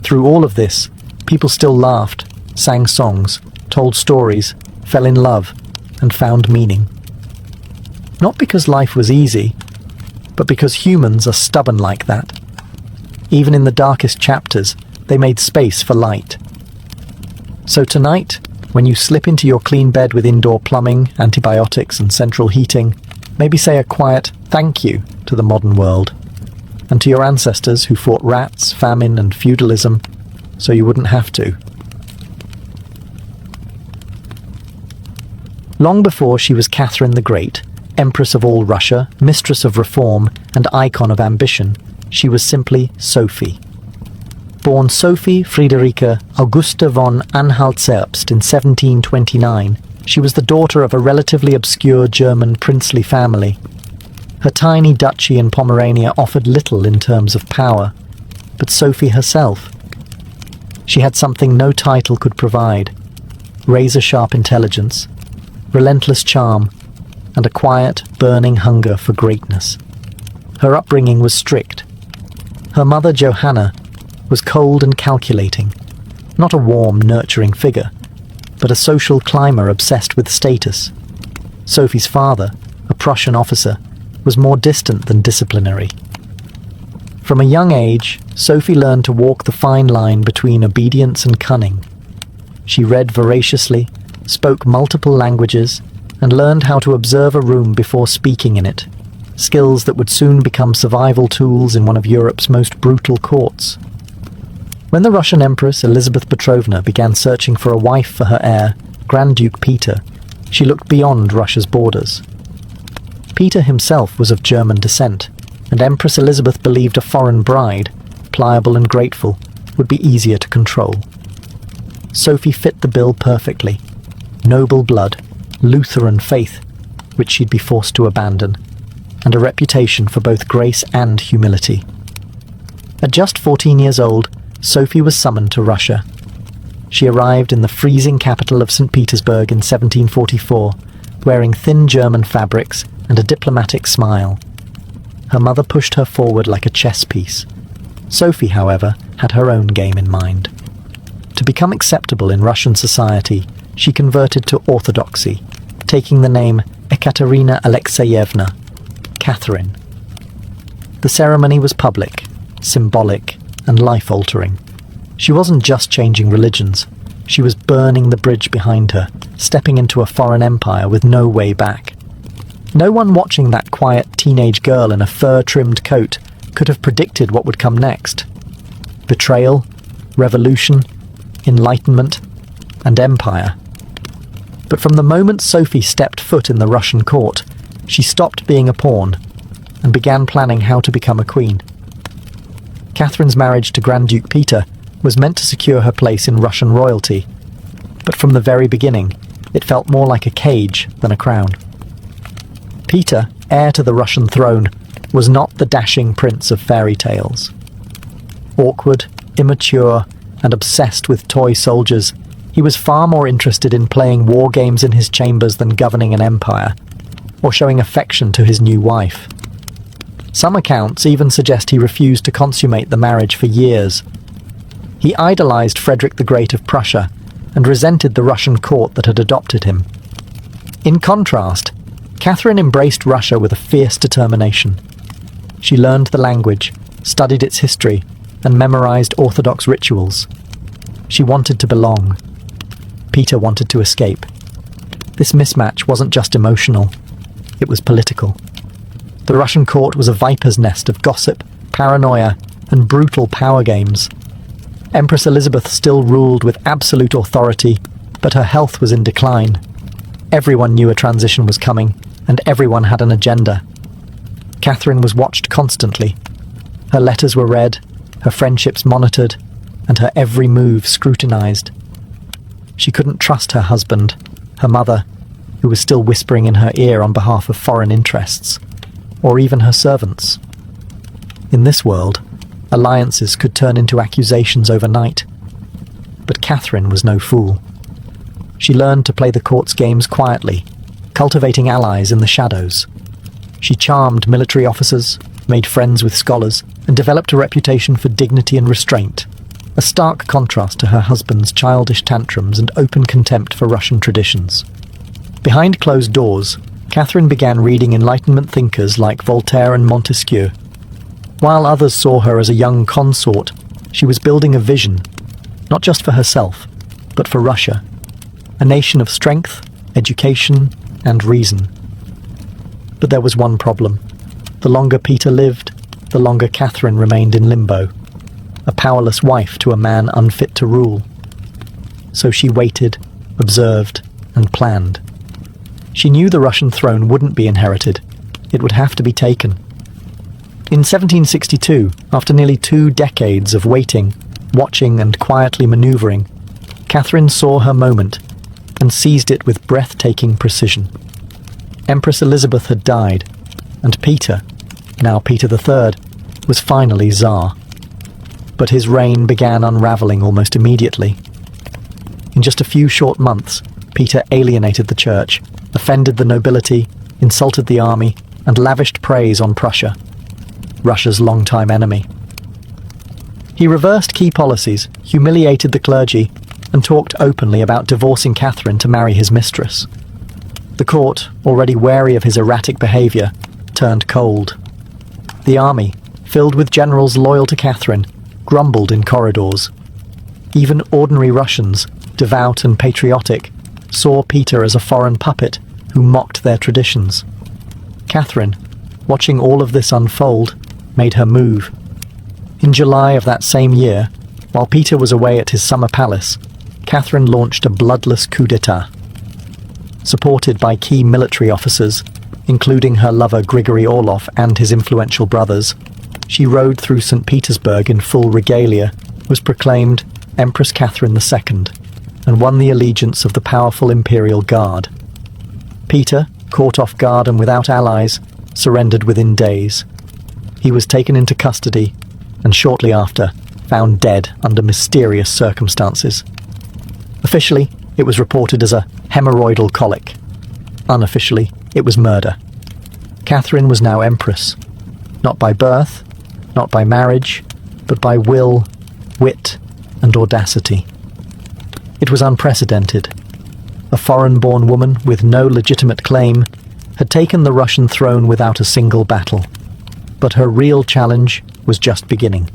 Through all of this, people still laughed, sang songs, told stories, fell in love, and found meaning. Not because life was easy, but because humans are stubborn like that. Even in the darkest chapters, they made space for light. So tonight, when you slip into your clean bed with indoor plumbing, antibiotics, and central heating, maybe say a quiet thank you to the modern world, and to your ancestors who fought rats, famine, and feudalism, so you wouldn't have to. Long before she was Catherine the Great, Empress of all Russia, mistress of reform, and icon of ambition, she was simply Sophie. Born Sophie Friederike Augusta von Anhalt-Zerbst in 1729, she was the daughter of a relatively obscure German princely family. Her tiny duchy in Pomerania offered little in terms of power, but Sophie herself. She had something no title could provide: razor-sharp intelligence, relentless charm, and a quiet, burning hunger for greatness. Her upbringing was strict. Her mother, Johanna, was cold and calculating, not a warm, nurturing figure, but a social climber obsessed with status. Sophie's father, a Prussian officer, was more distant than disciplinary. From a young age, Sophie learned to walk the fine line between obedience and cunning. She read voraciously, spoke multiple languages, and learned how to observe a room before speaking in it, skills that would soon become survival tools in one of Europe's most brutal courts. When the Russian Empress Elizabeth Petrovna began searching for a wife for her heir, Grand Duke Peter, she looked beyond Russia's borders. Peter himself was of German descent, and Empress Elizabeth believed a foreign bride, pliable and grateful, would be easier to control. Sophie fit the bill perfectly. Noble blood, Lutheran faith, which she'd be forced to abandon, and a reputation for both grace and humility. At just 14 years old, Sophie was summoned to Russia. She arrived in the freezing capital of St. Petersburg in 1744, wearing thin German fabrics and a diplomatic smile. Her mother pushed her forward like a chess piece. Sophie, however, had her own game in mind. To become acceptable in Russian society, she converted to Orthodoxy, taking the name Ekaterina Alexeyevna, Catherine. The ceremony was public, symbolic, and life-altering. She wasn't just changing religions. She was burning the bridge behind her, stepping into a foreign empire with no way back. No one watching that quiet teenage girl in a fur-trimmed coat could have predicted what would come next. Betrayal, revolution, enlightenment, and empire. But from the moment Sophie stepped foot in the Russian court, she stopped being a pawn and began planning how to become a queen. Catherine's marriage to Grand Duke Peter was meant to secure her place in Russian royalty, but from the very beginning, it felt more like a cage than a crown. Peter, heir to the Russian throne, was not the dashing prince of fairy tales. Awkward, immature, and obsessed with toy soldiers, he was far more interested in playing war games in his chambers than governing an empire, or showing affection to his new wife. Some accounts even suggest he refused to consummate the marriage for years. He idolized Frederick the Great of Prussia and resented the Russian court that had adopted him. In contrast, Catherine embraced Russia with a fierce determination. She learned the language, studied its history, and memorized Orthodox rituals. She wanted to belong. Peter wanted to escape. This mismatch wasn't just emotional, it was political. The Russian court was a viper's nest of gossip, paranoia, and brutal power games. Empress Elizabeth still ruled with absolute authority, but her health was in decline. Everyone knew a transition was coming, and everyone had an agenda. Catherine was watched constantly. Her letters were read, her friendships monitored, and her every move scrutinized. She couldn't trust her husband, her mother, who was still whispering in her ear on behalf of foreign interests, or even her servants. In this world, alliances could turn into accusations overnight. But Catherine was no fool. She learned to play the court's games quietly, cultivating allies in the shadows. She charmed military officers, made friends with scholars, and developed a reputation for dignity and restraint, a stark contrast to her husband's childish tantrums and open contempt for Russian traditions. Behind closed doors, Catherine began reading Enlightenment thinkers like Voltaire and Montesquieu. While others saw her as a young consort, she was building a vision, not just for herself, but for Russia, a nation of strength, education, and reason. But there was one problem. The longer Peter lived, the longer Catherine remained in limbo, a powerless wife to a man unfit to rule. So she waited, observed, and planned. She knew the Russian throne wouldn't be inherited. It would have to be taken. In 1762, after nearly 2 decades of waiting, watching, and quietly maneuvering, Catherine saw her moment and seized it with breathtaking precision. Empress Elizabeth had died, and Peter, now Peter III, was finally Tsar. But his reign began unraveling almost immediately. In just a few short months, Peter alienated the church, offended the nobility, insulted the army, and lavished praise on Prussia, Russia's longtime enemy. He reversed key policies, humiliated the clergy, and talked openly about divorcing Catherine to marry his mistress. The court, already wary of his erratic behavior, turned cold. The army, filled with generals loyal to Catherine, grumbled in corridors. Even ordinary Russians, devout and patriotic, saw Peter as a foreign puppet who mocked their traditions. Catherine, watching all of this unfold, made her move. In July of that same year, while Peter was away at his summer palace, Catherine launched a bloodless coup d'etat. Supported by key military officers, including her lover Grigory Orlov and his influential brothers, she rode through St. Petersburg in full regalia, was proclaimed Empress Catherine II, and won the allegiance of the powerful Imperial Guard. Peter, caught off guard and without allies, surrendered within days. He was taken into custody, and shortly after, found dead under mysterious circumstances. Officially, it was reported as a hemorrhoidal colic. Unofficially, it was murder. Catherine was now empress, not by birth, not by marriage, but by will, wit, and audacity. It was unprecedented. A foreign-born woman with no legitimate claim had taken the Russian throne without a single battle. But her real challenge was just beginning.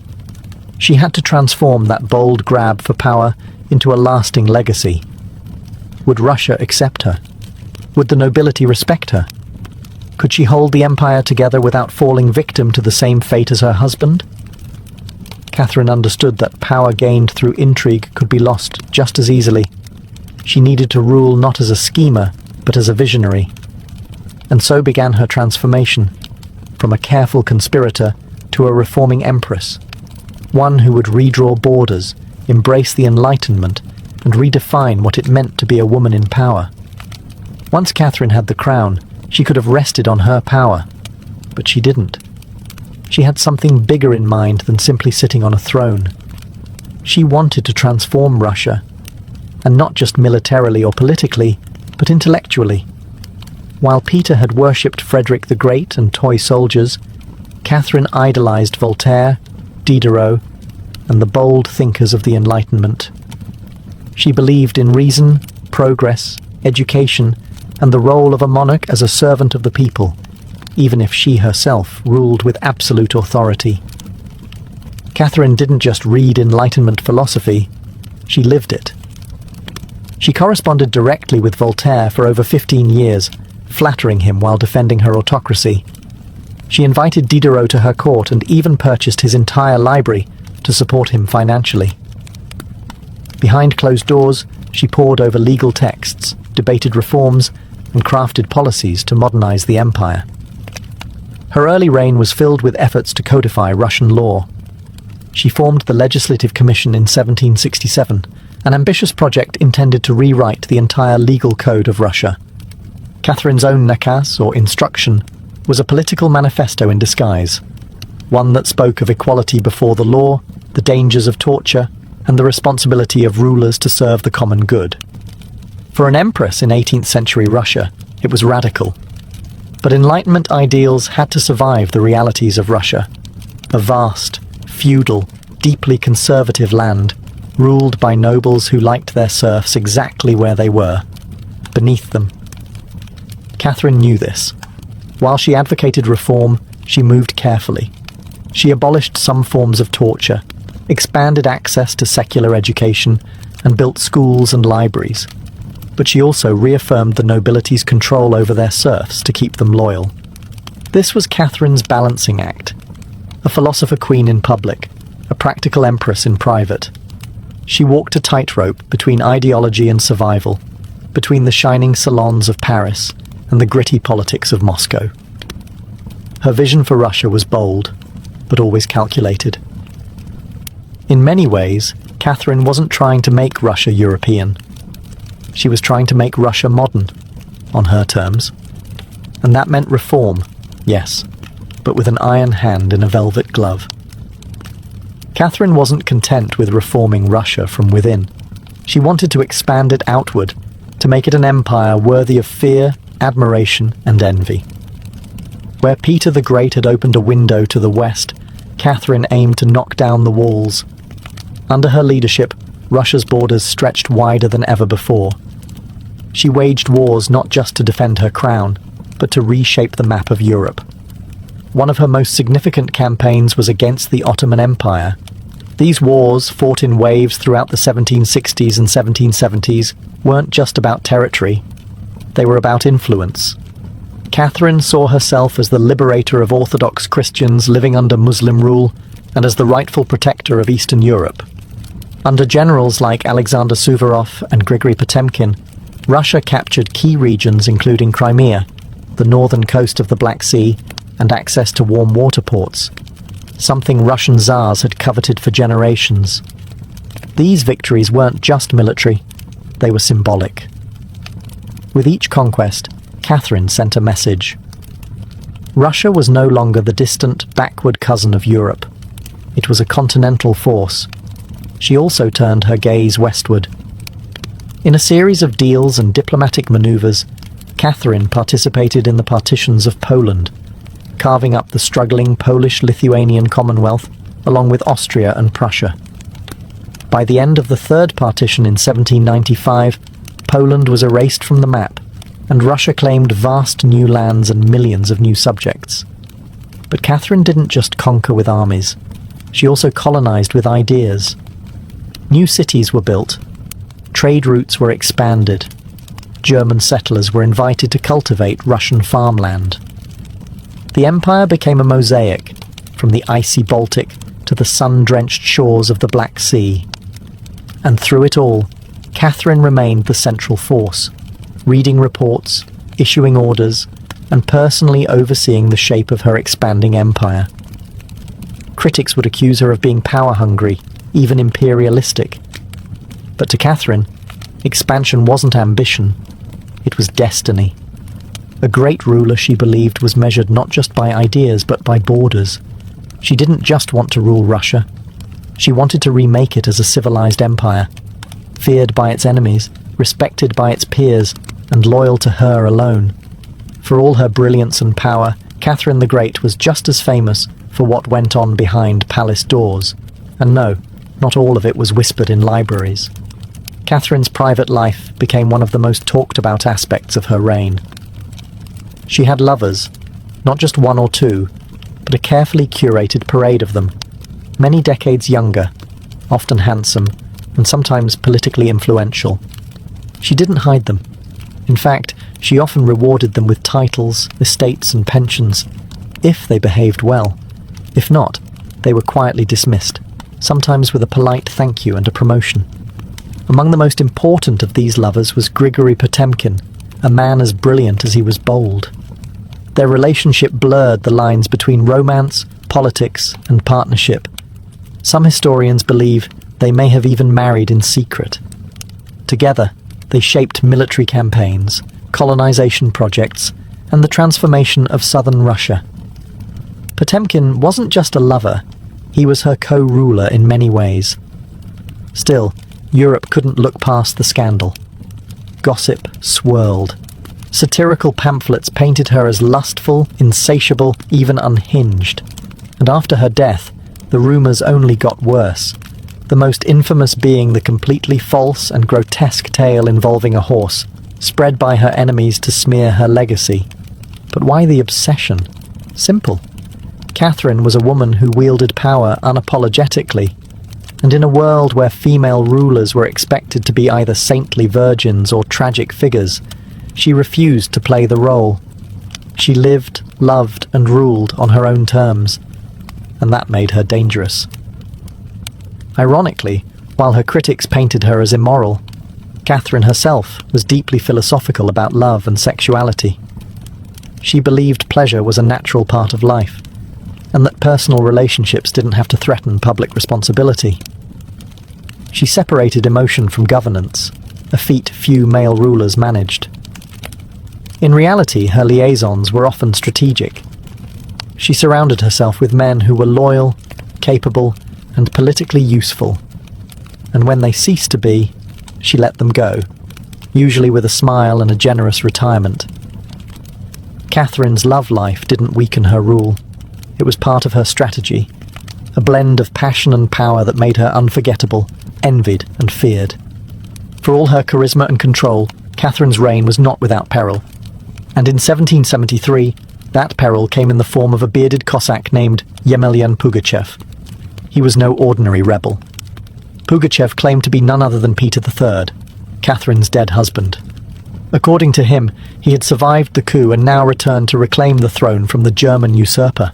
She had to transform that bold grab for power into a lasting legacy. Would Russia accept her? Would the nobility respect her? Could she hold the empire together without falling victim to the same fate as her husband? Catherine understood that power gained through intrigue could be lost just as easily. She needed to rule not as a schemer, but as a visionary. And so began her transformation, from a careful conspirator to a reforming empress, one who would redraw borders, embrace the Enlightenment, and redefine what it meant to be a woman in power. Once Catherine had the crown, she could have rested on her power, but she didn't. She had something bigger in mind than simply sitting on a throne. She wanted to transform Russia, and not just militarily or politically, but intellectually. While Peter had worshipped Frederick the Great and toy soldiers, Catherine idolized Voltaire, Diderot, and the bold thinkers of the Enlightenment. She believed in reason, progress, education, and the role of a monarch as a servant of the people, even if she herself ruled with absolute authority. Catherine didn't just read Enlightenment philosophy, she lived it. She corresponded directly with Voltaire for over 15 years, flattering him while defending her autocracy. She invited Diderot to her court and even purchased his entire library to support him financially. Behind closed doors, she pored over legal texts, debated reforms, and crafted policies to modernize the empire. Her early reign was filled with efforts to codify Russian law. She formed the Legislative Commission in 1767, an ambitious project intended to rewrite the entire legal code of Russia. Catherine's own nakaz, or instruction, was a political manifesto in disguise, one that spoke of equality before the law, the dangers of torture, and the responsibility of rulers to serve the common good. For an empress in 18th century Russia, it was radical. But Enlightenment ideals had to survive the realities of Russia, a vast, feudal, deeply conservative land, ruled by nobles who liked their serfs exactly where they were, beneath them. Catherine knew this. While she advocated reform, she moved carefully. She abolished some forms of torture, expanded access to secular education, and built schools and libraries. But she also reaffirmed the nobility's control over their serfs to keep them loyal. This was Catherine's balancing act. A philosopher queen in public, a practical empress in private. She walked a tightrope between ideology and survival, between the shining salons of Paris and the gritty politics of Moscow. Her vision for Russia was bold, but always calculated. In many ways, Catherine wasn't trying to make Russia European. She was trying to make Russia modern, on her terms. And that meant reform, yes, but with an iron hand in a velvet glove. Catherine wasn't content with reforming Russia from within. She wanted to expand it outward, to make it an empire worthy of fear, admiration, and envy. Where Peter the Great had opened a window to the west, Catherine aimed to knock down the walls. Under her leadership, Russia's borders stretched wider than ever before. She waged wars not just to defend her crown, but to reshape the map of Europe. One of her most significant campaigns was against the Ottoman Empire. These wars, fought in waves throughout the 1760s and 1770s, weren't just about territory. They were about influence. Catherine saw herself as the liberator of Orthodox Christians living under Muslim rule and as the rightful protector of Eastern Europe. Under generals like Alexander Suvorov and Grigory Potemkin, Russia captured key regions including Crimea, the northern coast of the Black Sea, and access to warm water ports, something Russian Tsars had coveted for generations. These victories weren't just military, they were symbolic. With each conquest, Catherine sent a message. Russia was no longer the distant, backward cousin of Europe. It was a continental force. She also turned her gaze westward. In a series of deals and diplomatic maneuvers, Catherine participated in the partitions of Poland, carving up the struggling Polish-Lithuanian Commonwealth along with Austria and Prussia. By the end of the Third Partition in 1795, Poland was erased from the map, and Russia claimed vast new lands and millions of new subjects. But Catherine didn't just conquer with armies. She also colonized with ideas. New cities were built. Trade routes were expanded. German settlers were invited to cultivate Russian farmland. The empire became a mosaic, from the icy Baltic to the sun-drenched shores of the Black Sea. And through it all, Catherine remained the central force, reading reports, issuing orders, and personally overseeing the shape of her expanding empire. Critics would accuse her of being power-hungry, even imperialistic. But to Catherine, expansion wasn't ambition, it was destiny. A great ruler, she believed, was measured not just by ideas but by borders. She didn't just want to rule Russia. She wanted to remake it as a civilized empire, feared by its enemies, respected by its peers, and loyal to her alone. For all her brilliance and power, Catherine the Great was just as famous for what went on behind palace doors. And no, not all of it was whispered in libraries. Catherine's private life became one of the most talked about aspects of her reign. She had lovers, not just one or two, but a carefully curated parade of them, many decades younger, often handsome, and sometimes politically influential. She didn't hide them. In fact, she often rewarded them with titles, estates, and pensions, if they behaved well. If not, they were quietly dismissed, sometimes with a polite thank you and a promotion. Among the most important of these lovers was Grigory Potemkin, a man as brilliant as he was bold. Their relationship blurred the lines between romance, politics, and partnership. Some historians believe they may have even married in secret. Together, they shaped military campaigns, colonization projects, and the transformation of southern Russia. Potemkin wasn't just a lover, he was her co-ruler in many ways. Still, Europe couldn't look past the scandal. Gossip swirled. Satirical pamphlets painted her as lustful, insatiable, even unhinged. And after her death, the rumours only got worse, the most infamous being the completely false and grotesque tale involving a horse, spread by her enemies to smear her legacy. But why the obsession? Simple. Catherine was a woman who wielded power unapologetically, and in a world where female rulers were expected to be either saintly virgins or tragic figures, she refused to play the role. She lived, loved, and ruled on her own terms, and that made her dangerous. Ironically, while her critics painted her as immoral, Catherine herself was deeply philosophical about love and sexuality. She believed pleasure was a natural part of life, and that personal relationships didn't have to threaten public responsibility. She separated emotion from governance, a feat few male rulers managed. In reality, her liaisons were often strategic. She surrounded herself with men who were loyal, capable, and politically useful. And when they ceased to be, she let them go, usually with a smile and a generous retirement. Catherine's love life didn't weaken her rule. It was part of her strategy, a blend of passion and power that made her unforgettable, envied and feared. For all her charisma and control, Catherine's reign was not without peril. And in 1773, that peril came in the form of a bearded Cossack named Yemelyan Pugachev. He was no ordinary rebel. Pugachev claimed to be none other than Peter III, Catherine's dead husband. According to him, he had survived the coup and now returned to reclaim the throne from the German usurper.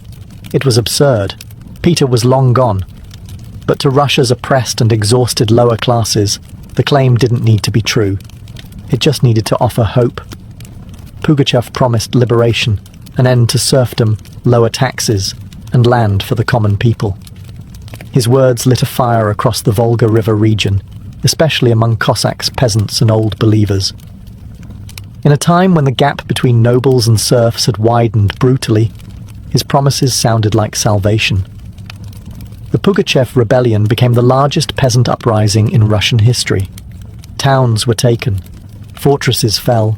It was absurd. Peter was long gone. But to Russia's oppressed and exhausted lower classes, the claim didn't need to be true. It just needed to offer hope. Pugachev promised liberation, an end to serfdom, lower taxes, and land for the common people. His words lit a fire across the Volga River region, especially among Cossacks, peasants, and old believers. In a time when the gap between nobles and serfs had widened brutally, his promises sounded like salvation. The Pugachev Rebellion became the largest peasant uprising in Russian history. Towns were taken, fortresses fell,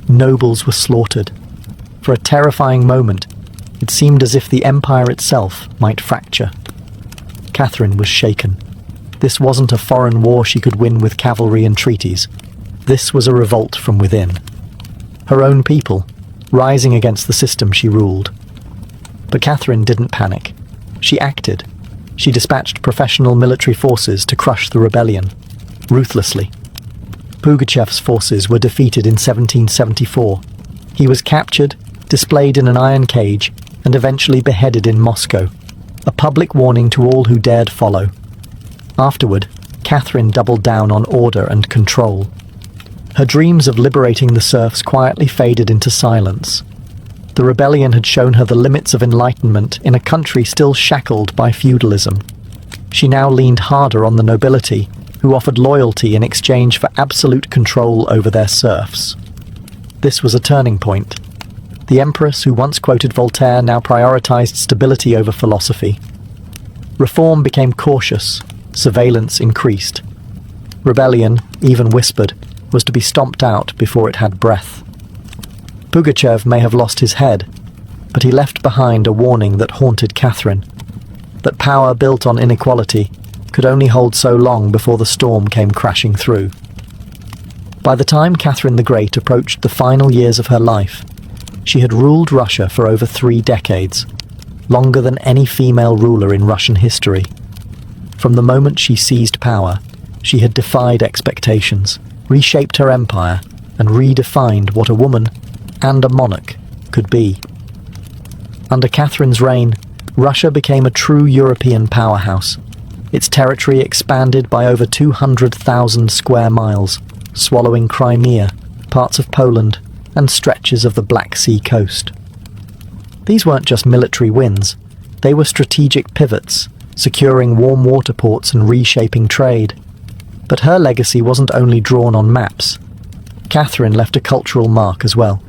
nobles were slaughtered. For a terrifying moment, it seemed as if the empire itself might fracture. Catherine was shaken. This wasn't a foreign war she could win with cavalry and treaties. This was a revolt from within. Her own people, rising against the system she ruled. But Catherine didn't panic. She acted. She dispatched professional military forces to crush the rebellion, ruthlessly. Pugachev's forces were defeated in 1774. He was captured, displayed in an iron cage, and eventually beheaded in Moscow, a public warning to all who dared follow. Afterward, Catherine doubled down on order and control. Her dreams of liberating the serfs quietly faded into silence. The rebellion had shown her the limits of enlightenment in a country still shackled by feudalism. She now leaned harder on the nobility, who offered loyalty in exchange for absolute control over their serfs. This was a turning point. The empress who once quoted Voltaire now prioritized stability over philosophy. Reform became cautious, surveillance increased. Rebellion, even whispered, was to be stomped out before it had breath. Pugachev may have lost his head, but he left behind a warning that haunted Catherine, that power built on inequality could only hold so long before the storm came crashing through. By the time Catherine the Great approached the final years of her life, she had ruled Russia for over 3 decades, longer than any female ruler in Russian history. From the moment she seized power, she had defied expectations, reshaped her empire, and redefined what a woman and a monarch could be. Under Catherine's reign, Russia became a true European powerhouse. Its territory expanded by over 200,000 square miles, swallowing Crimea, parts of Poland, and stretches of the Black Sea coast. These weren't just military wins, they were strategic pivots, securing warm water ports and reshaping trade. But her legacy wasn't only drawn on maps. Catherine left a cultural mark as well.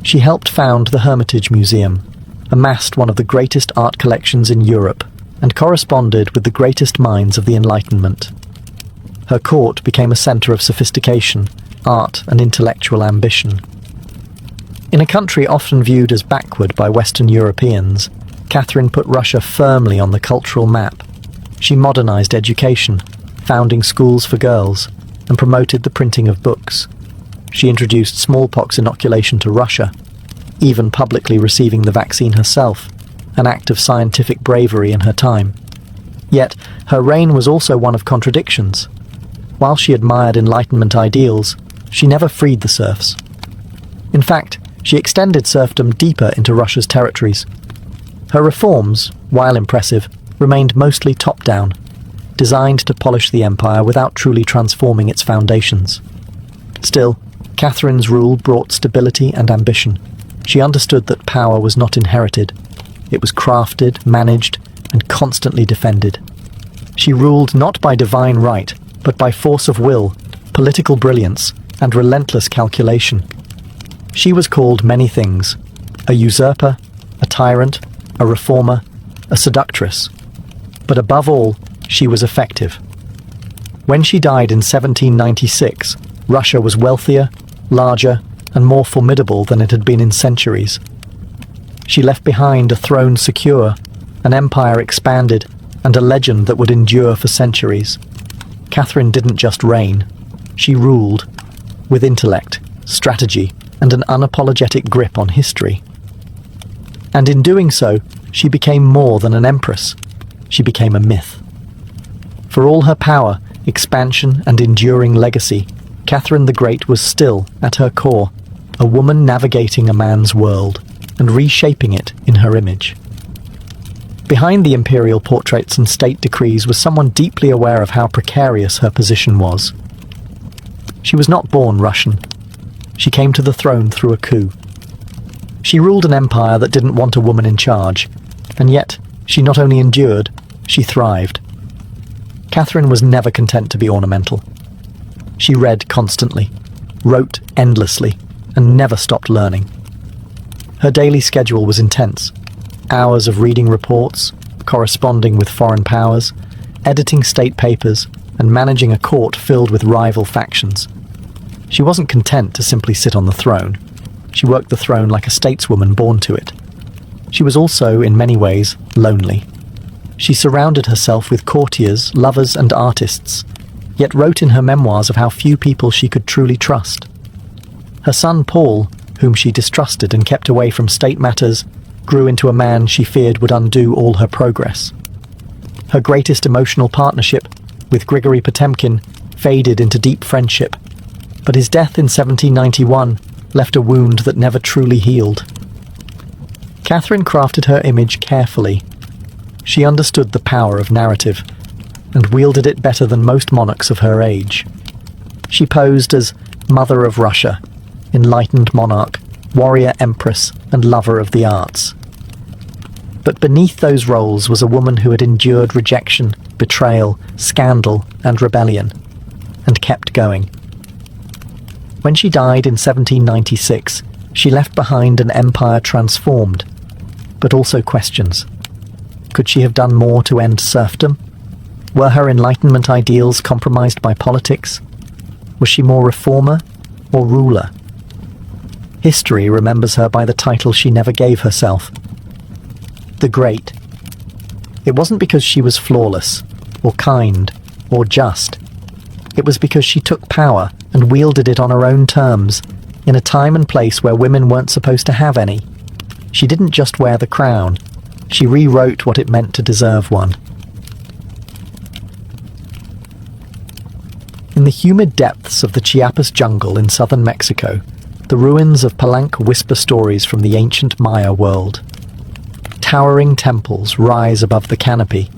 She helped found the Hermitage Museum, amassed one of the greatest art collections in Europe, and corresponded with the greatest minds of the Enlightenment. Her court became a centre of sophistication, art, and intellectual ambition. In a country often viewed as backward by Western Europeans, Catherine put Russia firmly on the cultural map. She modernized education, founding schools for girls, and promoted the printing of books. She introduced smallpox inoculation to Russia, even publicly receiving the vaccine herself, an act of scientific bravery in her time. Yet, her reign was also one of contradictions. While she admired Enlightenment ideals, she never freed the serfs. In fact, she extended serfdom deeper into Russia's territories. Her reforms, while impressive, remained mostly top-down, designed to polish the empire without truly transforming its foundations. Still, Catherine's rule brought stability and ambition. She understood that power was not inherited. It was crafted, managed, and constantly defended. She ruled not by divine right, but by force of will, political brilliance, and relentless calculation. She was called many things: a usurper, a tyrant, a reformer, a seductress. But above all, she was effective. When she died in 1796, Russia was wealthier, larger, and more formidable than it had been in centuries. She left behind a throne secure, an empire expanded, and a legend that would endure for centuries. Catherine didn't just reign, she ruled, with intellect, strategy, and an unapologetic grip on history. And in doing so, she became more than an empress. She became a myth. For all her power, expansion, and enduring legacy, Catherine the Great was still, at her core, a woman navigating a man's world and reshaping it in her image. Behind the imperial portraits and state decrees was someone deeply aware of how precarious her position was. She was not born Russian. She came to the throne through a coup. She ruled an empire that didn't want a woman in charge, and yet she not only endured, she thrived. Catherine was never content to be ornamental. She read constantly, wrote endlessly, and never stopped learning. Her daily schedule was intense. Hours of reading reports, corresponding with foreign powers, editing state papers, and managing a court filled with rival factions. She wasn't content to simply sit on the throne. She worked the throne like a stateswoman born to it. She was also, in many ways, lonely. She surrounded herself with courtiers, lovers, and artists, yet wrote in her memoirs of how few people she could truly trust. Her son Paul, whom she distrusted and kept away from state matters, grew into a man she feared would undo all her progress. Her greatest emotional partnership, with Grigory Potemkin, faded into deep friendship, but his death in 1791 left a wound that never truly healed. Catherine crafted her image carefully. She understood the power of narrative, and wielded it better than most monarchs of her age. She posed as Mother of Russia, enlightened monarch, warrior empress, and lover of the arts. But beneath those roles was a woman who had endured rejection, betrayal, scandal, and rebellion, and kept going. When she died in 1796, she left behind an empire transformed, but also questions. Could she have done more to end serfdom? Were her Enlightenment ideals compromised by politics? Was she more reformer or ruler? History remembers her by the title she never gave herself, the Great. It wasn't because she was flawless, or kind, or just. It was because she took power and wielded it on her own terms, in a time and place where women weren't supposed to have any. She didn't just wear the crown, she rewrote what it meant to deserve one. In the humid depths of the Chiapas jungle in southern Mexico, the ruins of Palenque whisper stories from the ancient Maya world. Towering temples rise above the canopy,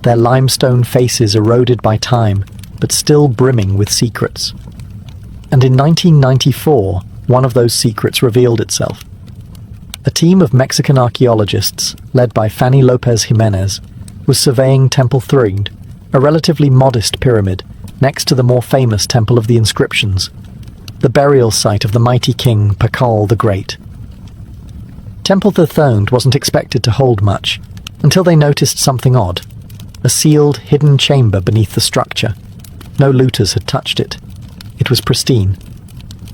their limestone faces eroded by time, but still brimming with secrets. And in 1994, one of those secrets revealed itself. A team of Mexican archaeologists, led by Fanny Lopez Jimenez, was surveying Temple 3, a relatively modest pyramid next to the more famous Temple of the Inscriptions, the burial site of the mighty king Pakal the Great. Temple 3 wasn't expected to hold much, until they noticed something odd. A sealed, hidden chamber beneath the structure. No looters had touched it. It was pristine.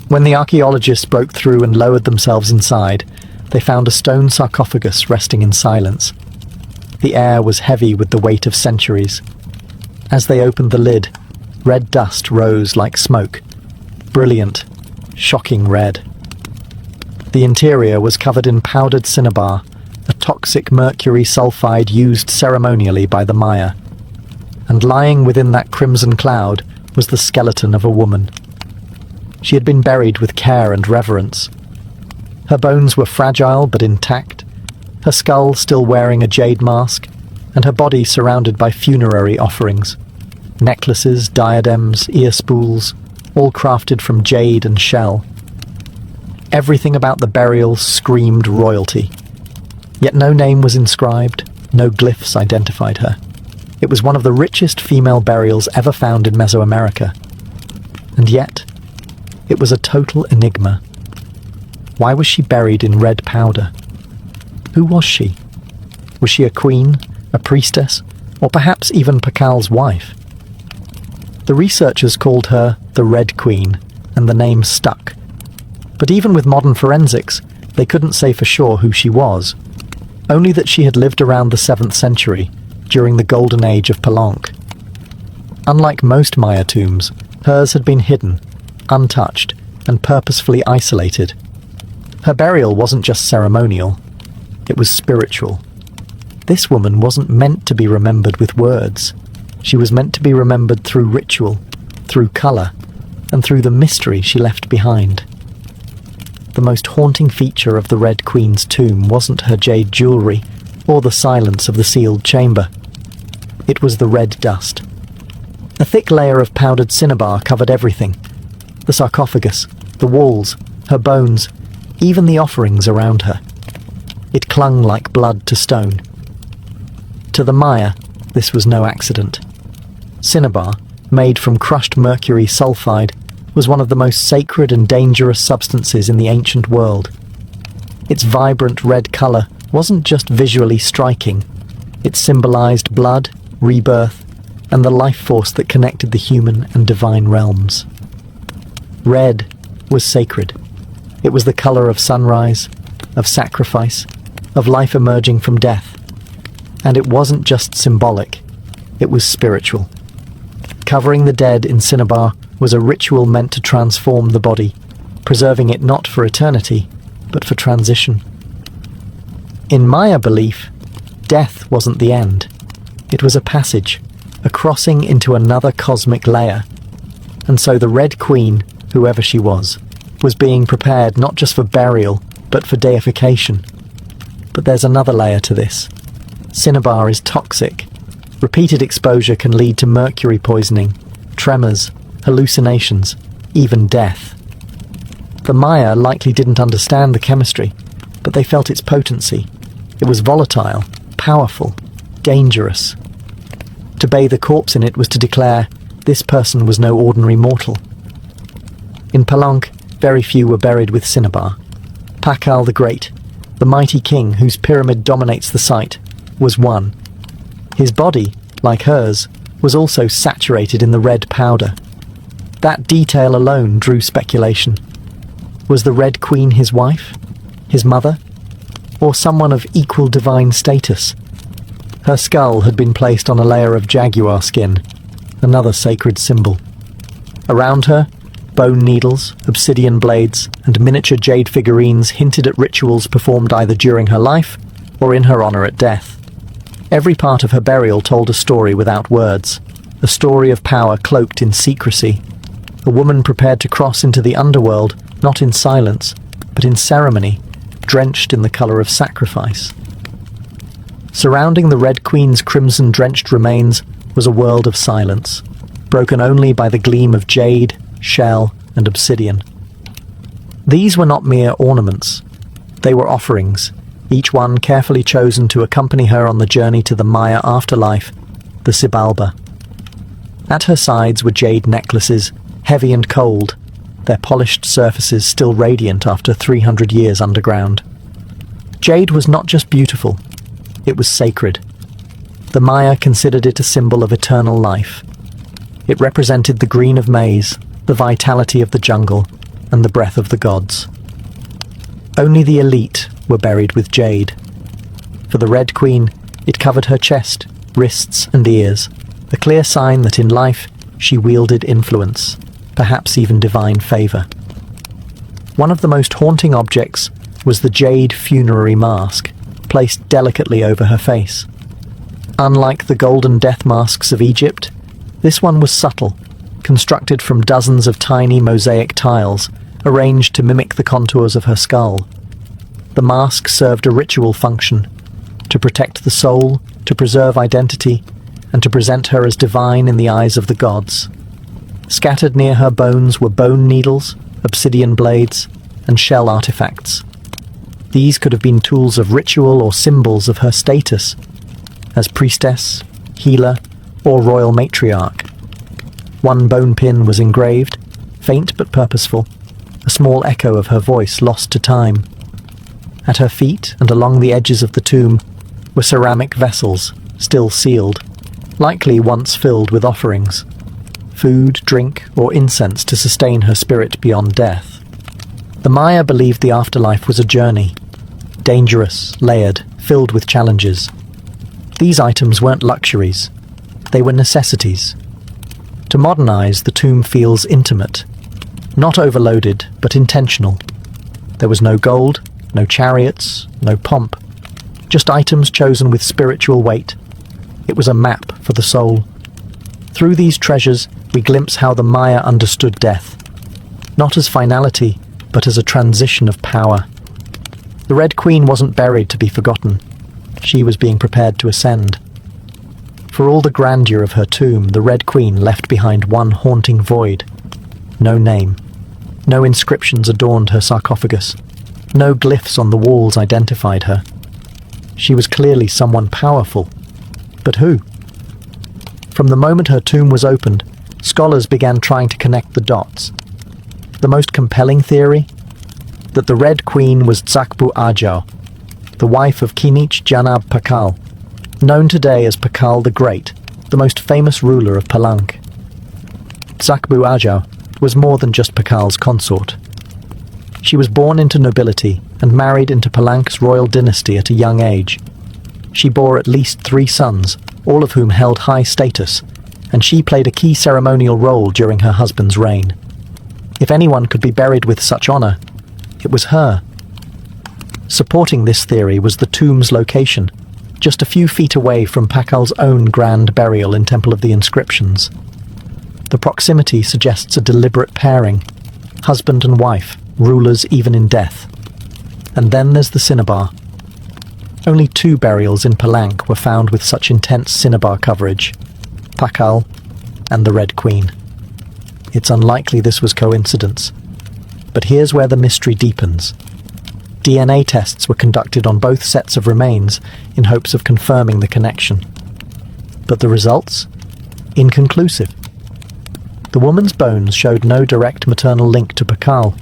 When the archaeologists broke through and lowered themselves inside, they found a stone sarcophagus resting in silence. The air was heavy with the weight of centuries. As they opened the lid, red dust rose like smoke. Brilliant, shocking red. The interior was covered in powdered cinnabar, a toxic mercury sulfide used ceremonially by the Maya. And lying within that crimson cloud was the skeleton of a woman. She had been buried with care and reverence. Her bones were fragile but intact, her skull still wearing a jade mask, and her body surrounded by funerary offerings. Necklaces, diadems, ear spools, all crafted from jade and shell. Everything about the burial screamed royalty. Yet no name was inscribed, no glyphs identified her. It was one of the richest female burials ever found in Mesoamerica. And yet, it was a total enigma. Why was she buried in red powder? Who was she? Was she a queen, a priestess, or perhaps even Pakal's wife? The researchers called her the Red Queen, and the name stuck. But even with modern forensics, they couldn't say for sure who she was, only that she had lived around the 7th century, during the golden age of Palenque. Unlike most Maya tombs, hers had been hidden, untouched, and purposefully isolated. Her burial wasn't just ceremonial, it was spiritual. This woman wasn't meant to be remembered with words. She was meant to be remembered through ritual, through colour, and through the mystery she left behind. The most haunting feature of the Red Queen's tomb wasn't her jade jewellery, or the silence of the sealed chamber. It was the red dust. A thick layer of powdered cinnabar covered everything. The sarcophagus, the walls, her bones, even the offerings around her. It clung like blood to stone. To the Maya, this was no accident. Cinnabar, made from crushed mercury sulfide, was one of the most sacred and dangerous substances in the ancient world. Its vibrant red colour wasn't just visually striking, It symbolized blood, rebirth, and the life force that connected the human and divine realms. Red was sacred. It was the color of sunrise, of sacrifice, of life emerging from death. And it wasn't just symbolic, it was spiritual. Covering the dead in cinnabar was a ritual meant to transform the body, preserving it not for eternity, but for transition. In Maya belief, death wasn't the end. It was a passage, a crossing into another cosmic layer. And so the Red Queen, whoever she was being prepared not just for burial, but for deification. But there's another layer to this. Cinnabar is toxic. Repeated exposure can lead to mercury poisoning, tremors, hallucinations, even death. The Maya likely didn't understand the chemistry, but they felt its potency. It was volatile, powerful, dangerous. To bathe a corpse in it was to declare this person was no ordinary mortal. In Palenque, very few were buried with cinnabar. Pakal the Great, the mighty king whose pyramid dominates the site, was one. His body, like hers, was also saturated in the red powder. That detail alone drew speculation. Was the Red Queen his wife? His mother? Or someone of equal divine status? Her skull had been placed on a layer of jaguar skin, another sacred symbol. Around her, bone needles, obsidian blades, and miniature jade figurines hinted at rituals performed either during her life or in her honor at death. Every part of her burial told a story without words, a story of power cloaked in secrecy, a woman prepared to cross into the underworld, not in silence, but in ceremony, drenched in the color of sacrifice. Surrounding the Red Queen's crimson-drenched remains was a world of silence, broken only by the gleam of jade, shell, and obsidian. These were not mere ornaments. They were offerings, each one carefully chosen to accompany her on the journey to the Maya afterlife, the Xibalba. At her sides were jade necklaces, heavy and cold, their polished surfaces still radiant after 300 years underground. Jade was not just beautiful, it was sacred. The Maya considered it a symbol of eternal life. It represented the green of maize, the vitality of the jungle, and the breath of the gods. Only the elite were buried with jade. For the Red Queen, it covered her chest, wrists, and ears, a clear sign that in life she wielded influence, perhaps even divine favor. One of the most haunting objects was the jade funerary mask, placed delicately over her face. Unlike the golden death masks of Egypt, this one was subtle, constructed from dozens of tiny mosaic tiles, arranged to mimic the contours of her skull. The mask served a ritual function, to protect the soul, to preserve identity, and to present her as divine in the eyes of the gods. Scattered near her bones were bone needles, obsidian blades, and shell artifacts. These could have been tools of ritual or symbols of her status, as priestess, healer, or royal matriarch. One bone pin was engraved, faint but purposeful, a small echo of her voice lost to time. At her feet and along the edges of the tomb were ceramic vessels, still sealed, likely once filled with offerings. Food, drink, or incense to sustain her spirit beyond death. The Maya believed the afterlife was a journey, dangerous, layered, filled with challenges. These items weren't luxuries, they were necessities. To modernize, the tomb feels intimate, not overloaded, but intentional. There was no gold, no chariots, no pomp, just items chosen with spiritual weight. It was a map for the soul. Through these treasures, we glimpse how the Maya understood death, not as finality, but as a transition of power. The Red Queen wasn't buried to be forgotten. She was being prepared to ascend. For all the grandeur of her tomb, the Red Queen left behind one haunting void. No name. No inscriptions adorned her sarcophagus. No glyphs on the walls identified her. She was clearly someone powerful. But who? From the moment her tomb was opened, scholars began trying to connect the dots. The most compelling theory? That the Red Queen was Tsakbu Ajao, the wife of Kinich Janab Pakal, known today as Pakal the Great, the most famous ruler of Palank. Zakbu Ajau was more than just Pakal's consort. She was born into nobility and married into Palank's royal dynasty at a young age. She bore at least 3 sons, all of whom held high status, and she played a key ceremonial role during her husband's reign. If anyone could be buried with such honor, it was her. Supporting this theory was the tomb's location, just a few feet away from Pakal's own grand burial in Temple of the Inscriptions. The proximity suggests a deliberate pairing, husband and wife, rulers even in death. And then there's the cinnabar. Only 2 burials in Palank were found with such intense cinnabar coverage, Pakal and the Red Queen. It's unlikely this was coincidence. But here's where the mystery deepens. DNA tests were conducted on both sets of remains in hopes of confirming the connection. But the results? Inconclusive. The woman's bones showed no direct maternal link to Pakal,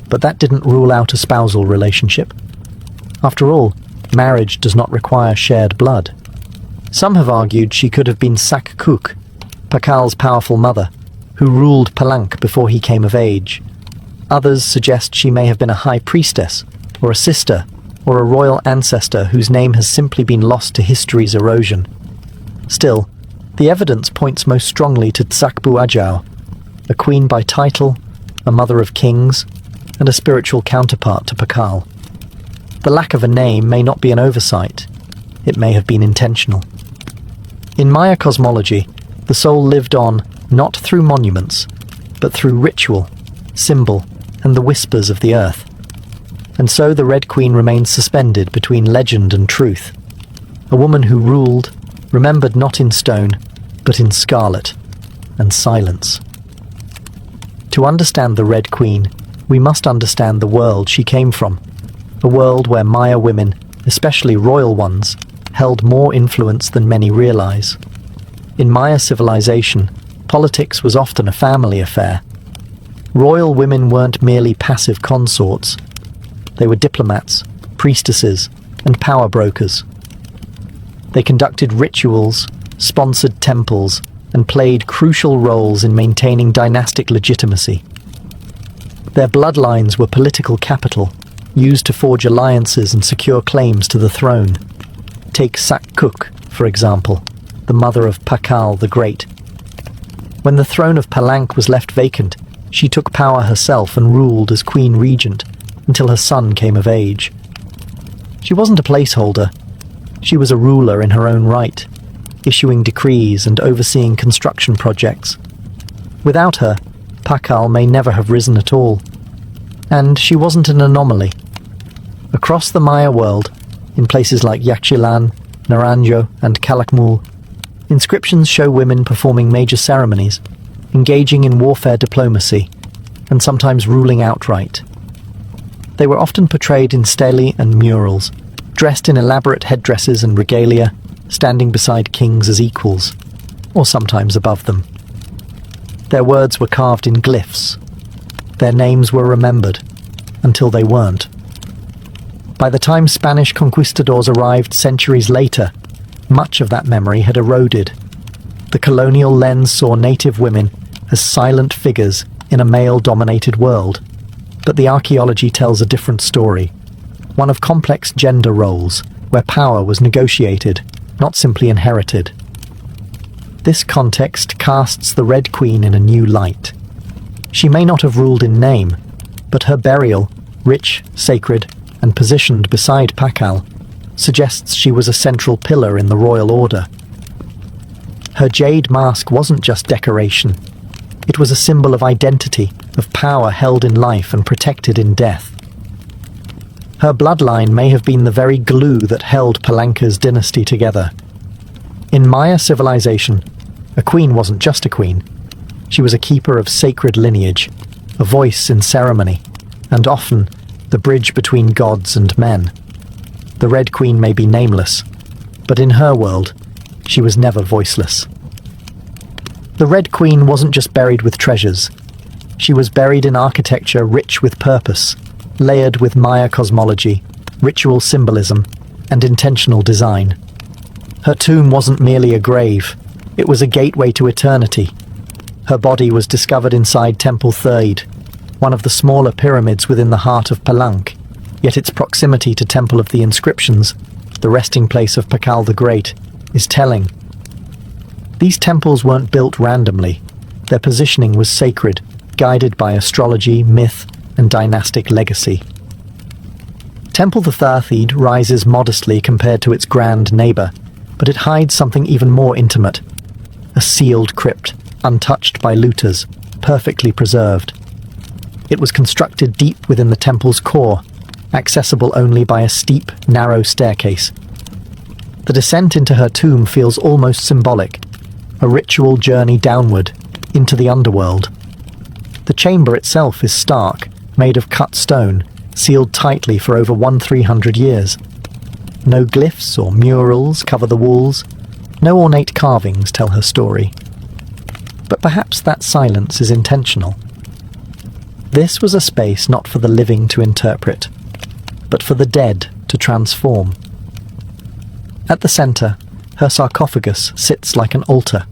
but that didn't rule out a spousal relationship. After all, marriage does not require shared blood. Some have argued she could have been Sak Kuk, Pakal's powerful mother, who ruled Palank before he came of age. Others suggest she may have been a high priestess, or a sister, or a royal ancestor whose name has simply been lost to history's erosion. Still, the evidence points most strongly to Zakbu Ajau, a queen by title, a mother of kings, and a spiritual counterpart to Pakal. The lack of a name may not be an oversight. It may have been intentional. In Maya cosmology, the soul lived on not through monuments, but through ritual, symbol, and the whispers of the earth. And so the Red Queen remains suspended between legend and truth. A woman who ruled, remembered not in stone, but in scarlet and silence. To understand the Red Queen, we must understand the world she came from, a world where Maya women, especially royal ones, held more influence than many realize. In Maya civilization, politics was often a family affair. Royal women weren't merely passive consorts. They were diplomats, priestesses, and power brokers. They conducted rituals, sponsored temples, and played crucial roles in maintaining dynastic legitimacy. Their bloodlines were political capital, used to forge alliances and secure claims to the throne. Take Sak Kuk, for example, the mother of Pakal the Great. When the throne of Palank was left vacant, she took power herself and ruled as queen regent until her son came of age. She wasn't a placeholder. She was a ruler in her own right, issuing decrees and overseeing construction projects. Without her, Pakal may never have risen at all. And she wasn't an anomaly. Across the Maya world, in places like Yaxchilan, Naranjo, and Calakmul, inscriptions show women performing major ceremonies, engaging in warfare diplomacy, and sometimes ruling outright. They were often portrayed in stelae and murals, dressed in elaborate headdresses and regalia, standing beside kings as equals, or sometimes above them. Their words were carved in glyphs. Their names were remembered, until they weren't. By the time Spanish conquistadors arrived centuries later, much of that memory had eroded. The colonial lens saw native women as silent figures in a male-dominated world, but the archaeology tells a different story, one of complex gender roles, where power was negotiated, not simply inherited. This context casts the Red Queen in a new light. She may not have ruled in name, but her burial, rich, sacred, and positioned beside Pakal, suggests she was a central pillar in the royal order. Her jade mask wasn't just decoration. It was a symbol of identity, of power held in life and protected in death. Her bloodline may have been the very glue that held Palanka's dynasty together. In Maya civilization, a queen wasn't just a queen. She was a keeper of sacred lineage, a voice in ceremony, and often the bridge between gods and men. The Red Queen may be nameless, but in her world, she was never voiceless. The Red Queen wasn't just buried with treasures. She was buried in architecture rich with purpose, layered with Maya cosmology, ritual symbolism, and intentional design. Her tomb wasn't merely a grave, it was a gateway to eternity. Her body was discovered inside Temple Third, one of the smaller pyramids within the heart of Palenque, yet its proximity to Temple of the Inscriptions, the resting place of Pakal the Great, is telling. These temples weren't built randomly. Their positioning was sacred, guided by astrology, myth, and dynastic legacy. Temple the Third rises modestly compared to its grand neighbor, but it hides something even more intimate. A sealed crypt, untouched by looters, perfectly preserved. It was constructed deep within the temple's core, accessible only by a steep, narrow staircase. The descent into her tomb feels almost symbolic, a ritual journey downward, into the underworld. The chamber itself is stark, made of cut stone, sealed tightly for over 1,300 years. No glyphs or murals cover the walls, no ornate carvings tell her story. But perhaps that silence is intentional. This was a space not for the living to interpret, but for the dead to transform. At the center, her sarcophagus sits like an altar.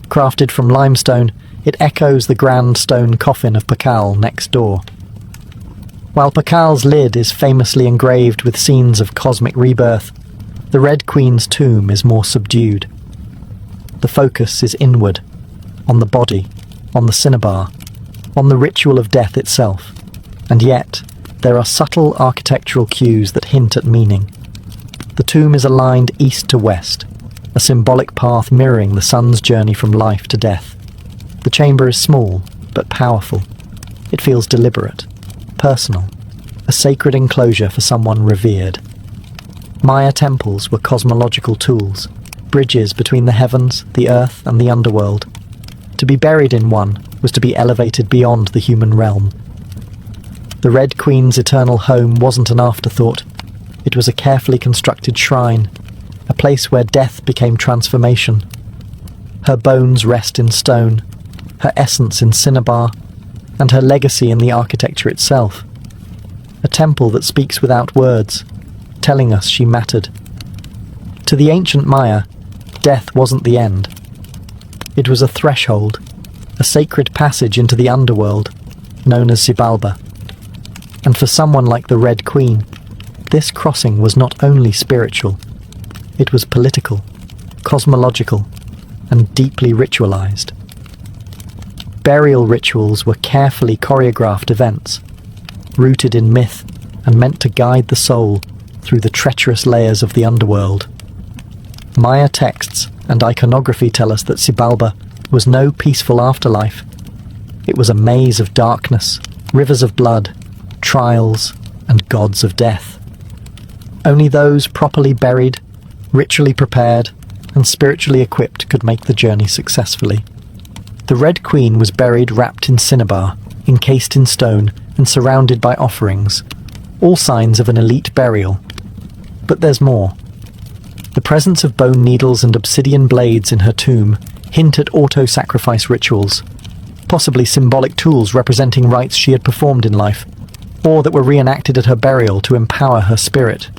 Crafted from limestone, it echoes the grand stone coffin of Pakal next door. While Pakal's lid is famously engraved with scenes of cosmic rebirth, the Red Queen's tomb is more subdued. The focus is inward, on the body, on the cinnabar, on the ritual of death itself, and yet there are subtle architectural cues that hint at meaning. The tomb is aligned east to west, a symbolic path mirroring the sun's journey from life to death. The chamber is small, but powerful. It feels deliberate, personal, a sacred enclosure for someone revered. Maya temples were cosmological tools, bridges between the heavens, the earth, and the underworld. To be buried in one was to be elevated beyond the human realm. The Red Queen's eternal home wasn't an afterthought. It was a carefully constructed shrine, a place where death became transformation. Her bones rest in stone, her essence in cinnabar, and her legacy in the architecture itself. A temple that speaks without words, telling us she mattered. To the ancient Maya, death wasn't the end. It was a threshold, a sacred passage into the underworld, known as Xibalba. And for someone like the Red Queen, this crossing was not only spiritual, it was political, cosmological, and deeply ritualized. Burial rituals were carefully choreographed events, rooted in myth and meant to guide the soul through the treacherous layers of the underworld. Maya texts and iconography tell us that Xibalba was no peaceful afterlife. It was a maze of darkness, rivers of blood, trials, and gods of death. Only those properly buried, ritually prepared, and spiritually equipped could make the journey successfully. The Red Queen was buried wrapped in cinnabar, encased in stone, and surrounded by offerings, all signs of an elite burial. But there's more. The presence of bone needles and obsidian blades in her tomb hint at auto-sacrifice rituals, possibly symbolic tools representing rites she had performed in life, or that were reenacted at her burial to empower her spirit.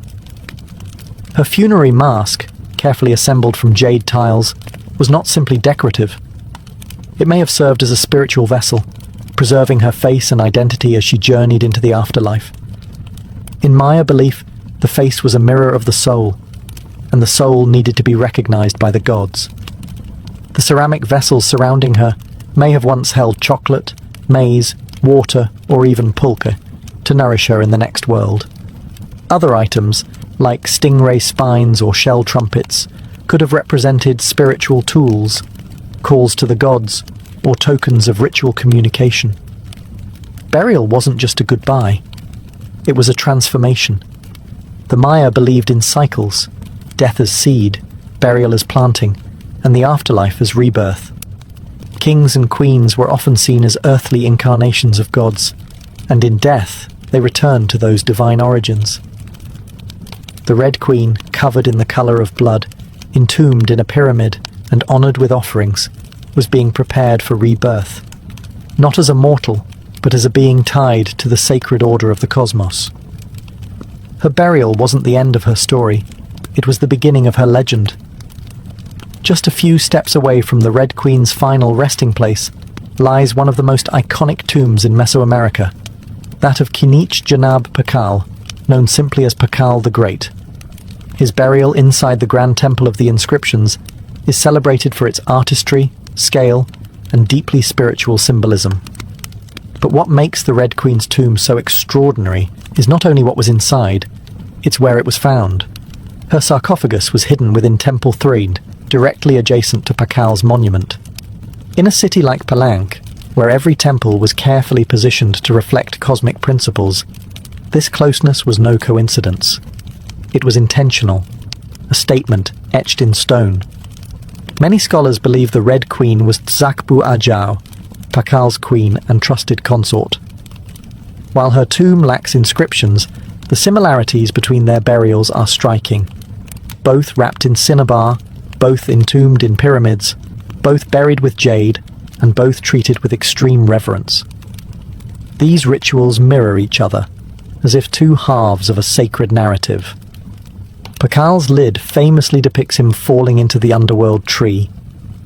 Her funerary mask, carefully assembled from jade tiles, was not simply decorative. It may have served as a spiritual vessel, preserving her face and identity as she journeyed into the afterlife. In Maya belief, the face was a mirror of the soul, and the soul needed to be recognized by the gods. The ceramic vessels surrounding her may have once held chocolate, maize, water, or even pulque, to nourish her in the next world. Other items, like stingray spines or shell trumpets, could have represented spiritual tools, calls to the gods, or tokens of ritual communication. Burial wasn't just a goodbye. It was a transformation. The Maya believed in cycles, death as seed, burial as planting, and the afterlife as rebirth. Kings and queens were often seen as earthly incarnations of gods, and in death they returned to those divine origins. The Red Queen, covered in the colour of blood, entombed in a pyramid and honoured with offerings, was being prepared for rebirth, not as a mortal, but as a being tied to the sacred order of the cosmos. Her burial wasn't the end of her story. It was the beginning of her legend. Just a few steps away from the Red Queen's final resting place lies one of the most iconic tombs in Mesoamerica, that of Kinich Janab Pakal, known simply as Pakal the Great. His burial inside the Grand Temple of the Inscriptions is celebrated for its artistry, scale, and deeply spiritual symbolism. But what makes the Red Queen's tomb so extraordinary is not only what was inside, it's where it was found. Her sarcophagus was hidden within Temple 3, directly adjacent to Pakal's monument. In a city like Palanque, where every temple was carefully positioned to reflect cosmic principles, this closeness was no coincidence. It was intentional, a statement etched in stone. Many scholars believe the Red Queen was Tzakbu Ajao, Pakal's queen and trusted consort. While her tomb lacks inscriptions, the similarities between their burials are striking. Both wrapped in cinnabar, both entombed in pyramids, both buried with jade, and both treated with extreme reverence. These rituals mirror each other, as if two halves of a sacred narrative. Pakal's lid famously depicts him falling into the underworld tree,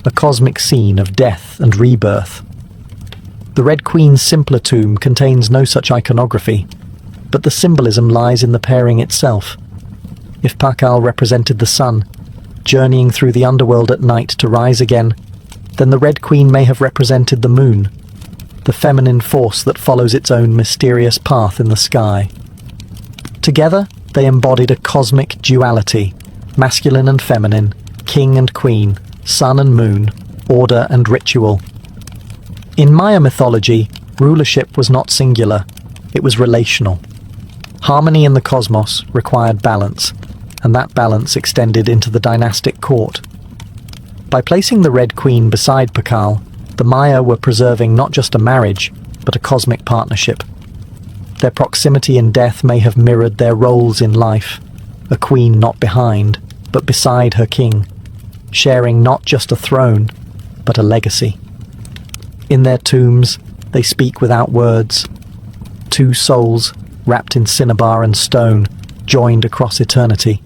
a cosmic scene of death and rebirth. The Red Queen's simpler tomb contains no such iconography, but the symbolism lies in the pairing itself. If Pakal represented the sun, journeying through the underworld at night to rise again, then the Red Queen may have represented the moon, the feminine force that follows its own mysterious path in the sky. Together, they embodied a cosmic duality, masculine and feminine, king and queen, sun and moon, order and ritual. In Maya mythology, rulership was not singular, it was relational. Harmony in the cosmos required balance, and that balance extended into the dynastic court. By placing the Red Queen beside Pakal, the Maya were preserving not just a marriage, but a cosmic partnership. Their proximity in death may have mirrored their roles in life, a queen not behind, but beside her king, sharing not just a throne, but a legacy. In their tombs, they speak without words. Two souls, wrapped in cinnabar and stone, joined across eternity,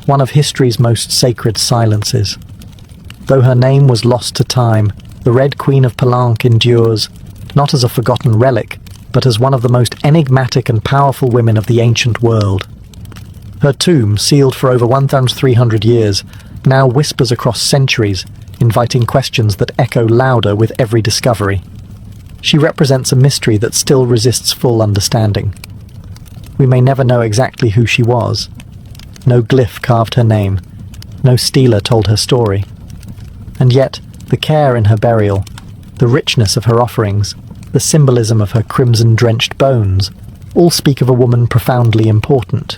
one of history's most sacred silences. Though her name was lost to time, the Red Queen of Palanque endures, not as a forgotten relic, but as one of the most enigmatic and powerful women of the ancient world. Her tomb, sealed for over 1,300 years, now whispers across centuries, inviting questions that echo louder with every discovery. She represents a mystery that still resists full understanding. We may never know exactly who she was. No glyph carved her name. No stela told her story. And yet, the care in her burial, the richness of her offerings, the symbolism of her crimson-drenched bones, all speak of a woman profoundly important.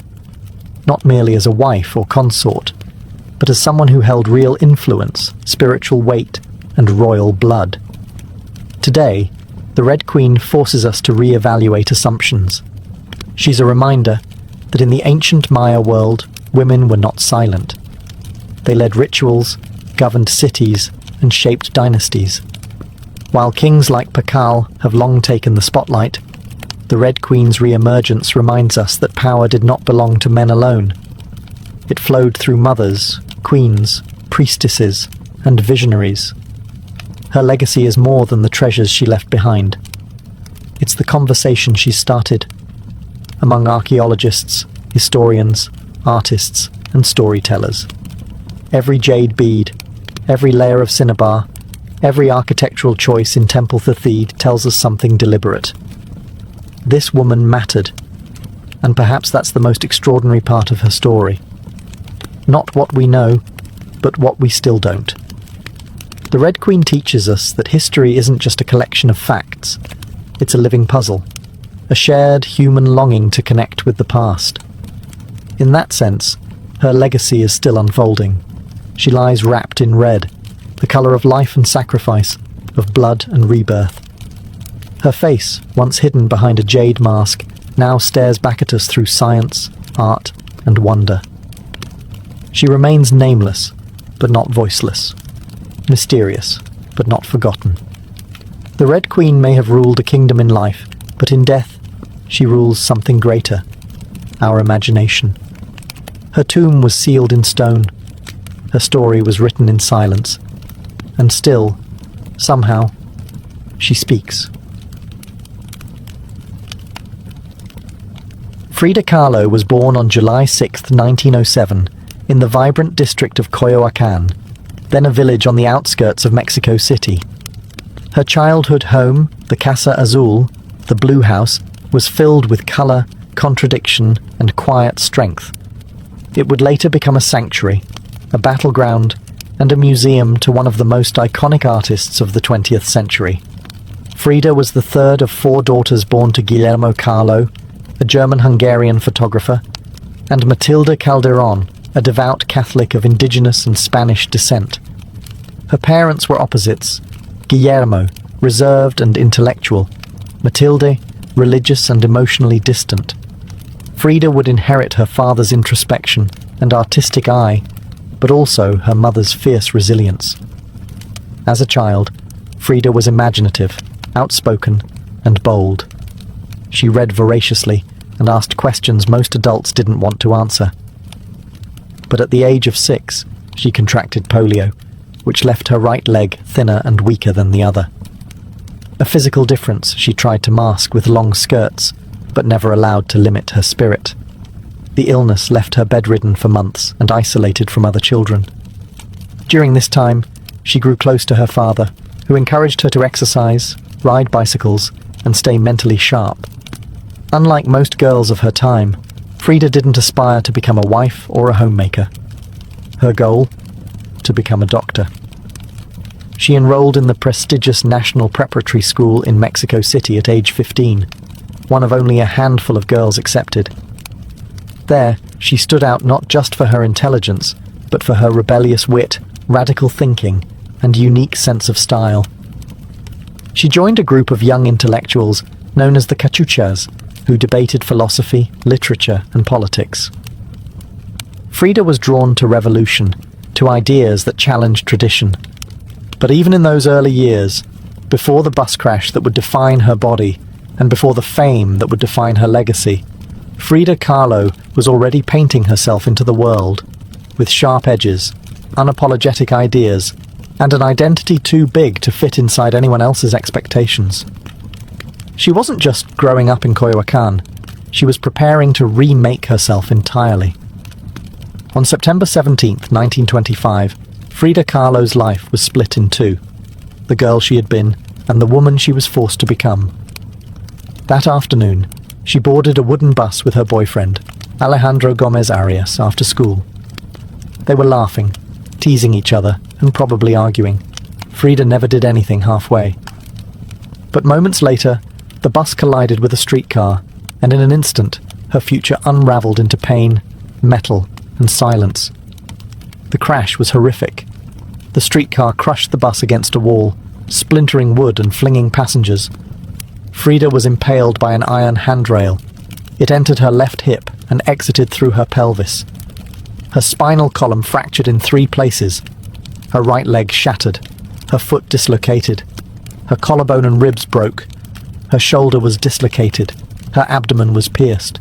Not merely as a wife or consort, but as someone who held real influence, spiritual weight, and royal blood. Today, the Red Queen forces us to re-evaluate assumptions. She's a reminder that in the ancient Maya world, women were not silent. They led rituals, governed cities, and shaped dynasties. While kings like Pakal have long taken the spotlight, the Red Queen's re-emergence reminds us that power did not belong to men alone. It flowed through mothers, queens, priestesses, and visionaries. Her legacy is more than the treasures she left behind. It's the conversation she started among archaeologists, historians, artists, and storytellers. Every jade bead, every layer of cinnabar, every architectural choice in Temple Thathid tells us something deliberate. This woman mattered, and perhaps that's the most extraordinary part of her story. Not what we know, but what we still don't. The Red Queen teaches us that history isn't just a collection of facts, it's a living puzzle, a shared human longing to connect with the past. In that sense, her legacy is still unfolding. She lies wrapped in red, the colour of life and sacrifice, of blood and rebirth. Her face, once hidden behind a jade mask, now stares back at us through science, art, and wonder. She remains nameless, but not voiceless. Mysterious, but not forgotten. The Red Queen may have ruled a kingdom in life, but in death, she rules something greater, our imagination. Her tomb was sealed in stone. Her story was written in silence. And still, somehow, she speaks. Frida Kahlo was born on July 6, 1907, in the vibrant district of Coyoacán, then a village on the outskirts of Mexico City. Her childhood home, the Casa Azul, the Blue House, was filled with color, contradiction, and quiet strength. It would later become a sanctuary, a battleground, and a museum to one of the most iconic artists of the 20th century. Frida was the third of 4 daughters born to Guillermo Kahlo, a German-Hungarian photographer, and Matilda Calderón, a devout Catholic of indigenous and Spanish descent. Her parents were opposites: Guillermo, reserved and intellectual; Matilde, religious and emotionally distant. Frida would inherit her father's introspection and artistic eye, but also her mother's fierce resilience. As a child, Frida was imaginative, outspoken, and bold. She read voraciously and asked questions most adults didn't want to answer. But at the age of 6, she contracted polio, which left her right leg thinner and weaker than the other. A physical difference she tried to mask with long skirts, but never allowed to limit her spirit. The illness left her bedridden for months and isolated from other children. During this time, she grew close to her father, who encouraged her to exercise, ride bicycles, and stay mentally sharp. Unlike most girls of her time, Frida didn't aspire to become a wife or a homemaker. Her goal? To become a doctor. She enrolled in the prestigious National Preparatory School in Mexico City at age 15, one of only a handful of girls accepted. There, she stood out not just for her intelligence, but for her rebellious wit, radical thinking, and unique sense of style. She joined a group of young intellectuals known as the Cachuchas, who debated philosophy, literature, and politics. Frida was drawn to revolution, to ideas that challenged tradition. But even in those early years, before the bus crash that would define her body, and before the fame that would define her legacy, Frida Kahlo was already painting herself into the world, with sharp edges, unapologetic ideas, and an identity too big to fit inside anyone else's expectations. She wasn't just growing up in Coyoacán, she was preparing to remake herself entirely. On September 17, 1925, Frida Kahlo's life was split in two: the girl she had been and the woman she was forced to become. That afternoon, she boarded a wooden bus with her boyfriend, Alejandro Gomez Arias, after school. They were laughing, teasing each other, and probably arguing. Frida never did anything halfway. But moments later, the bus collided with a streetcar, and in an instant, her future unraveled into pain, metal, and silence. The crash was horrific. The streetcar crushed the bus against a wall, splintering wood and flinging passengers. Frida was impaled by an iron handrail. It entered her left hip and exited through her pelvis. Her spinal column fractured in 3 places. Her right leg shattered. Her foot dislocated. Her collarbone and ribs broke. Her shoulder was dislocated. Her abdomen was pierced.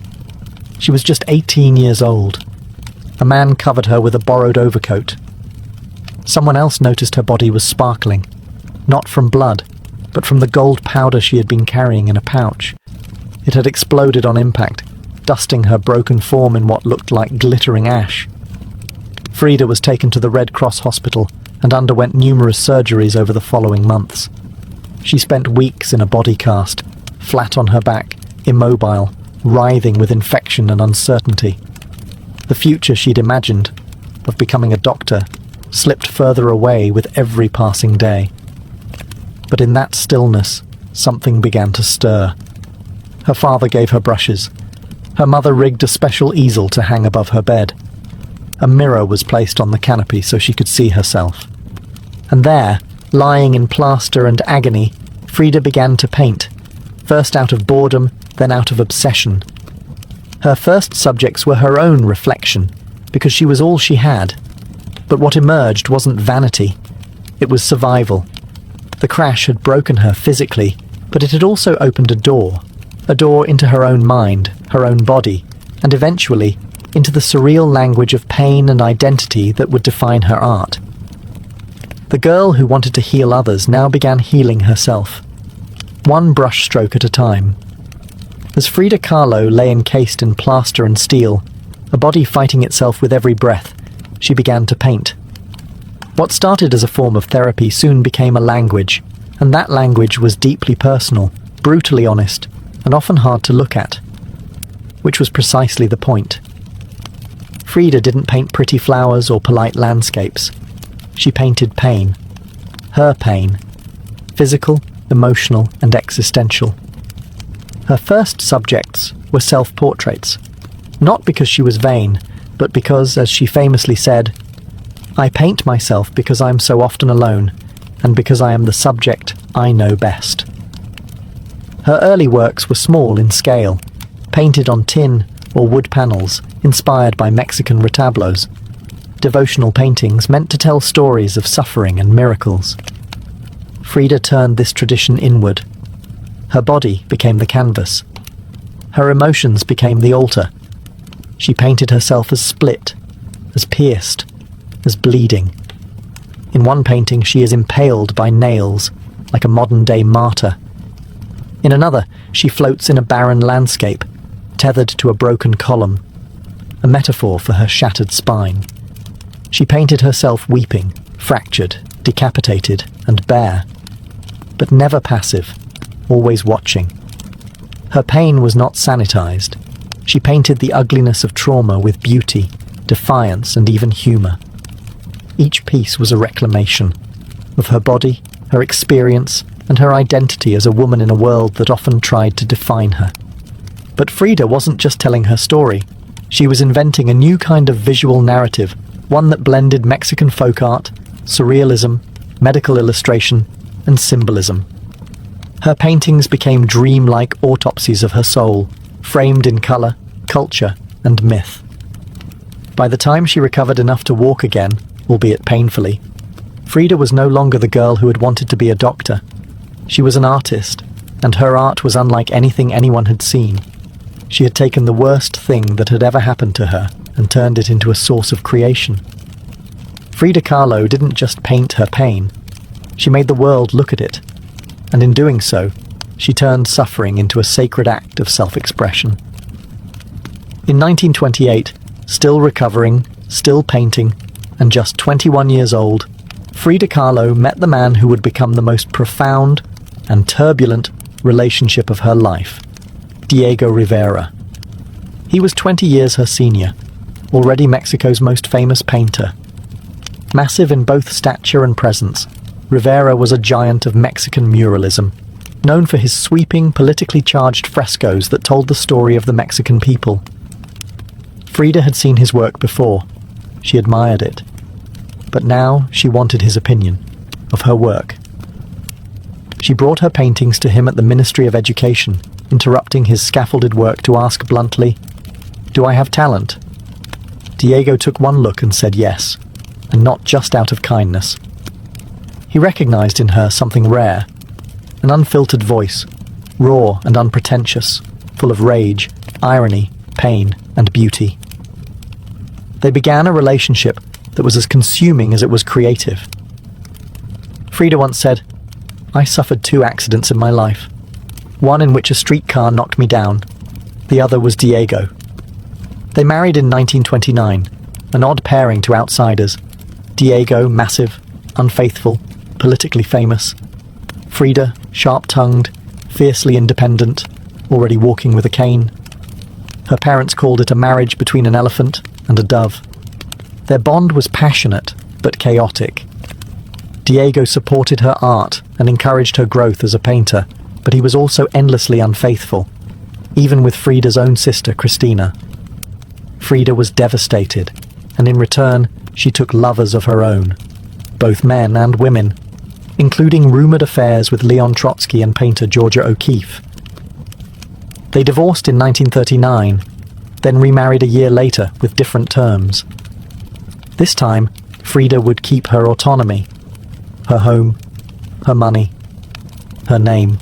She was just 18 years old. A man covered her with a borrowed overcoat. Someone else noticed her body was sparkling, not from blood, but from the gold powder she had been carrying in a pouch. It had exploded on impact, dusting her broken form in what looked like glittering ash. Frida was taken to the Red Cross hospital and underwent numerous surgeries over the following months. She spent weeks in a body cast, flat on her back, immobile, writhing with infection and uncertainty. The future she'd imagined, of becoming a doctor, slipped further away with every passing day. But in that stillness, something began to stir. Her father gave her brushes. Her mother rigged a special easel to hang above her bed. A mirror was placed on the canopy so she could see herself. And there, lying in plaster and agony, Frida began to paint, first out of boredom, then out of obsession. Her first subjects were her own reflection, because she was all she had. But what emerged wasn't vanity. It was survival. The crash had broken her physically, but it had also opened a door into her own mind, her own body, and eventually into the surreal language of pain and identity that would define her art. The girl who wanted to heal others now began healing herself, one brushstroke at a time. As Frida Kahlo lay encased in plaster and steel, a body fighting itself with every breath, she began to paint. What started as a form of therapy soon became a language, and that language was deeply personal, brutally honest, and often hard to look at. Which was precisely the point. Frida didn't paint pretty flowers or polite landscapes. She painted pain. Her pain. Physical, emotional, and existential. Her first subjects were self-portraits. Not because she was vain, but because, as she famously said, "I paint myself because I am so often alone, and because I am the subject I know best." Her early works were small in scale, painted on tin or wood panels, inspired by Mexican retablos. Devotional paintings meant to tell stories of suffering and miracles. Frida turned this tradition inward. Her body became the canvas. Her emotions became the altar. She painted herself as split, as pierced, as bleeding. In one painting, she is impaled by nails, like a modern-day martyr. In another, she floats in a barren landscape, tethered to a broken column, a metaphor for her shattered spine. She painted herself weeping, fractured, decapitated, and bare, but never passive, always watching. Her pain was not sanitized. She painted the ugliness of trauma with beauty, defiance, and even humor. Each piece was a reclamation of her body, her experience, and her identity as a woman in a world that often tried to define her. But Frida wasn't just telling her story. She was inventing a new kind of visual narrative, one that blended Mexican folk art, surrealism, medical illustration, and symbolism. Her paintings became dream-like autopsies of her soul, framed in color, culture, and myth. By the time she recovered enough to walk again, albeit painfully, Frida was no longer the girl who had wanted to be a doctor. She was an artist, and her art was unlike anything anyone had seen. She had taken the worst thing that had ever happened to her and turned it into a source of creation. Frida Kahlo didn't just paint her pain. She made the world look at it, and in doing so, she turned suffering into a sacred act of self-expression. In 1928, still recovering, still painting, and just 21 years old, Frida Kahlo met the man who would become the most profound and turbulent relationship of her life, Diego Rivera. He was 20 years her senior, already Mexico's most famous painter. Massive in both stature and presence, Rivera was a giant of Mexican muralism, known for his sweeping, politically charged frescoes that told the story of the Mexican people. Frida had seen his work before. She admired it. But now she wanted his opinion of her work. She brought her paintings to him at the Ministry of Education, interrupting his scaffolded work to ask bluntly, "Do I have talent?" Diego took one look and said yes, and not just out of kindness. He recognized in her something rare, an unfiltered voice, raw and unpretentious, full of rage, irony, pain, and beauty. They began a relationship that was as consuming as it was creative. Frida once said, "I suffered 2 accidents in my life. One in which a streetcar knocked me down. The other was Diego." They married in 1929, an odd pairing to outsiders. Diego, massive, unfaithful, politically famous. Frida, sharp-tongued, fiercely independent, already walking with a cane. Her parents called it a marriage between an elephant and a dove. Their bond was passionate, but chaotic. Diego supported her art and encouraged her growth as a painter, but he was also endlessly unfaithful, even with Frida's own sister, Christina. Frida was devastated, and in return, she took lovers of her own, both men and women, including rumored affairs with Leon Trotsky and painter Georgia O'Keeffe. They divorced in 1939, then remarried a year later with different terms. This time, Frida would keep her autonomy, her home, her money, her name.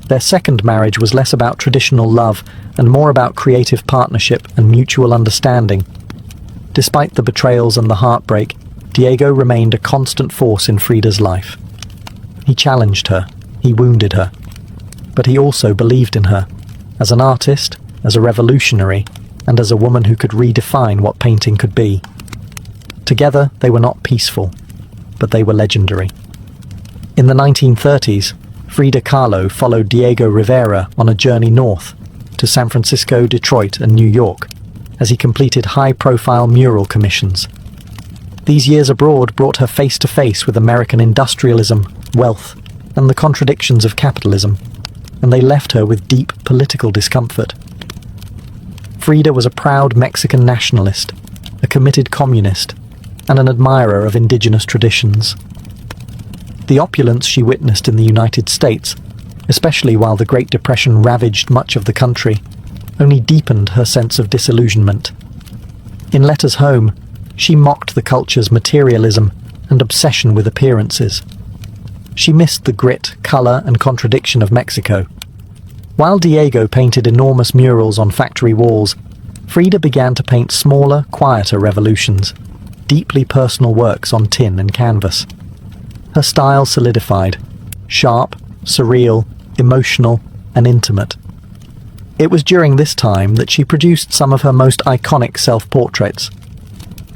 Their second marriage was less about traditional love and more about creative partnership and mutual understanding. Despite the betrayals and the heartbreak, Diego remained a constant force in Frida's life. He challenged her, he wounded her, but he also believed in her, as an artist, as a revolutionary, and as a woman who could redefine what painting could be. Together, they were not peaceful, but they were legendary. In the 1930s, Frida Kahlo followed Diego Rivera on a journey north to San Francisco, Detroit, and New York, as he completed high-profile mural commissions. These years abroad brought her face to face with American industrialism, wealth, and the contradictions of capitalism, and they left her with deep political discomfort. Frida was a proud Mexican nationalist, a committed communist, and an admirer of indigenous traditions. The opulence she witnessed in the United States, especially while the Great Depression ravaged much of the country, only deepened her sense of disillusionment. In letters home, she mocked the culture's materialism and obsession with appearances. She missed the grit, color, and contradiction of Mexico. While Diego painted enormous murals on factory walls, Frida began to paint smaller, quieter revolutions, deeply personal works on tin and canvas. Her style solidified, sharp, surreal, emotional, and intimate. It was during this time that she produced some of her most iconic self-portraits.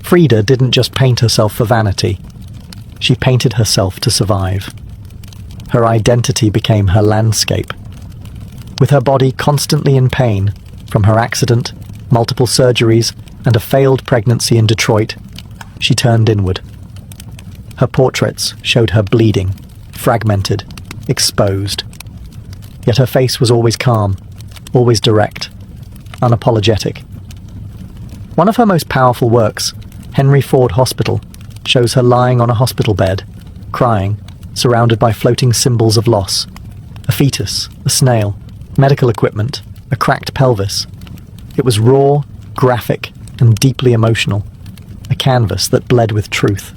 Frida didn't just paint herself for vanity. She painted herself to survive. Her identity became her landscape. With her body constantly in pain, from her accident, multiple surgeries, and a failed pregnancy in Detroit, she turned inward. Her portraits showed her bleeding, fragmented, exposed. Yet her face was always calm, always direct, unapologetic. One of her most powerful works, Henry Ford Hospital, shows her lying on a hospital bed, crying, surrounded by floating symbols of loss. A fetus, a snail, medical equipment, a cracked pelvis. It was raw, graphic, and deeply emotional, a canvas that bled with truth.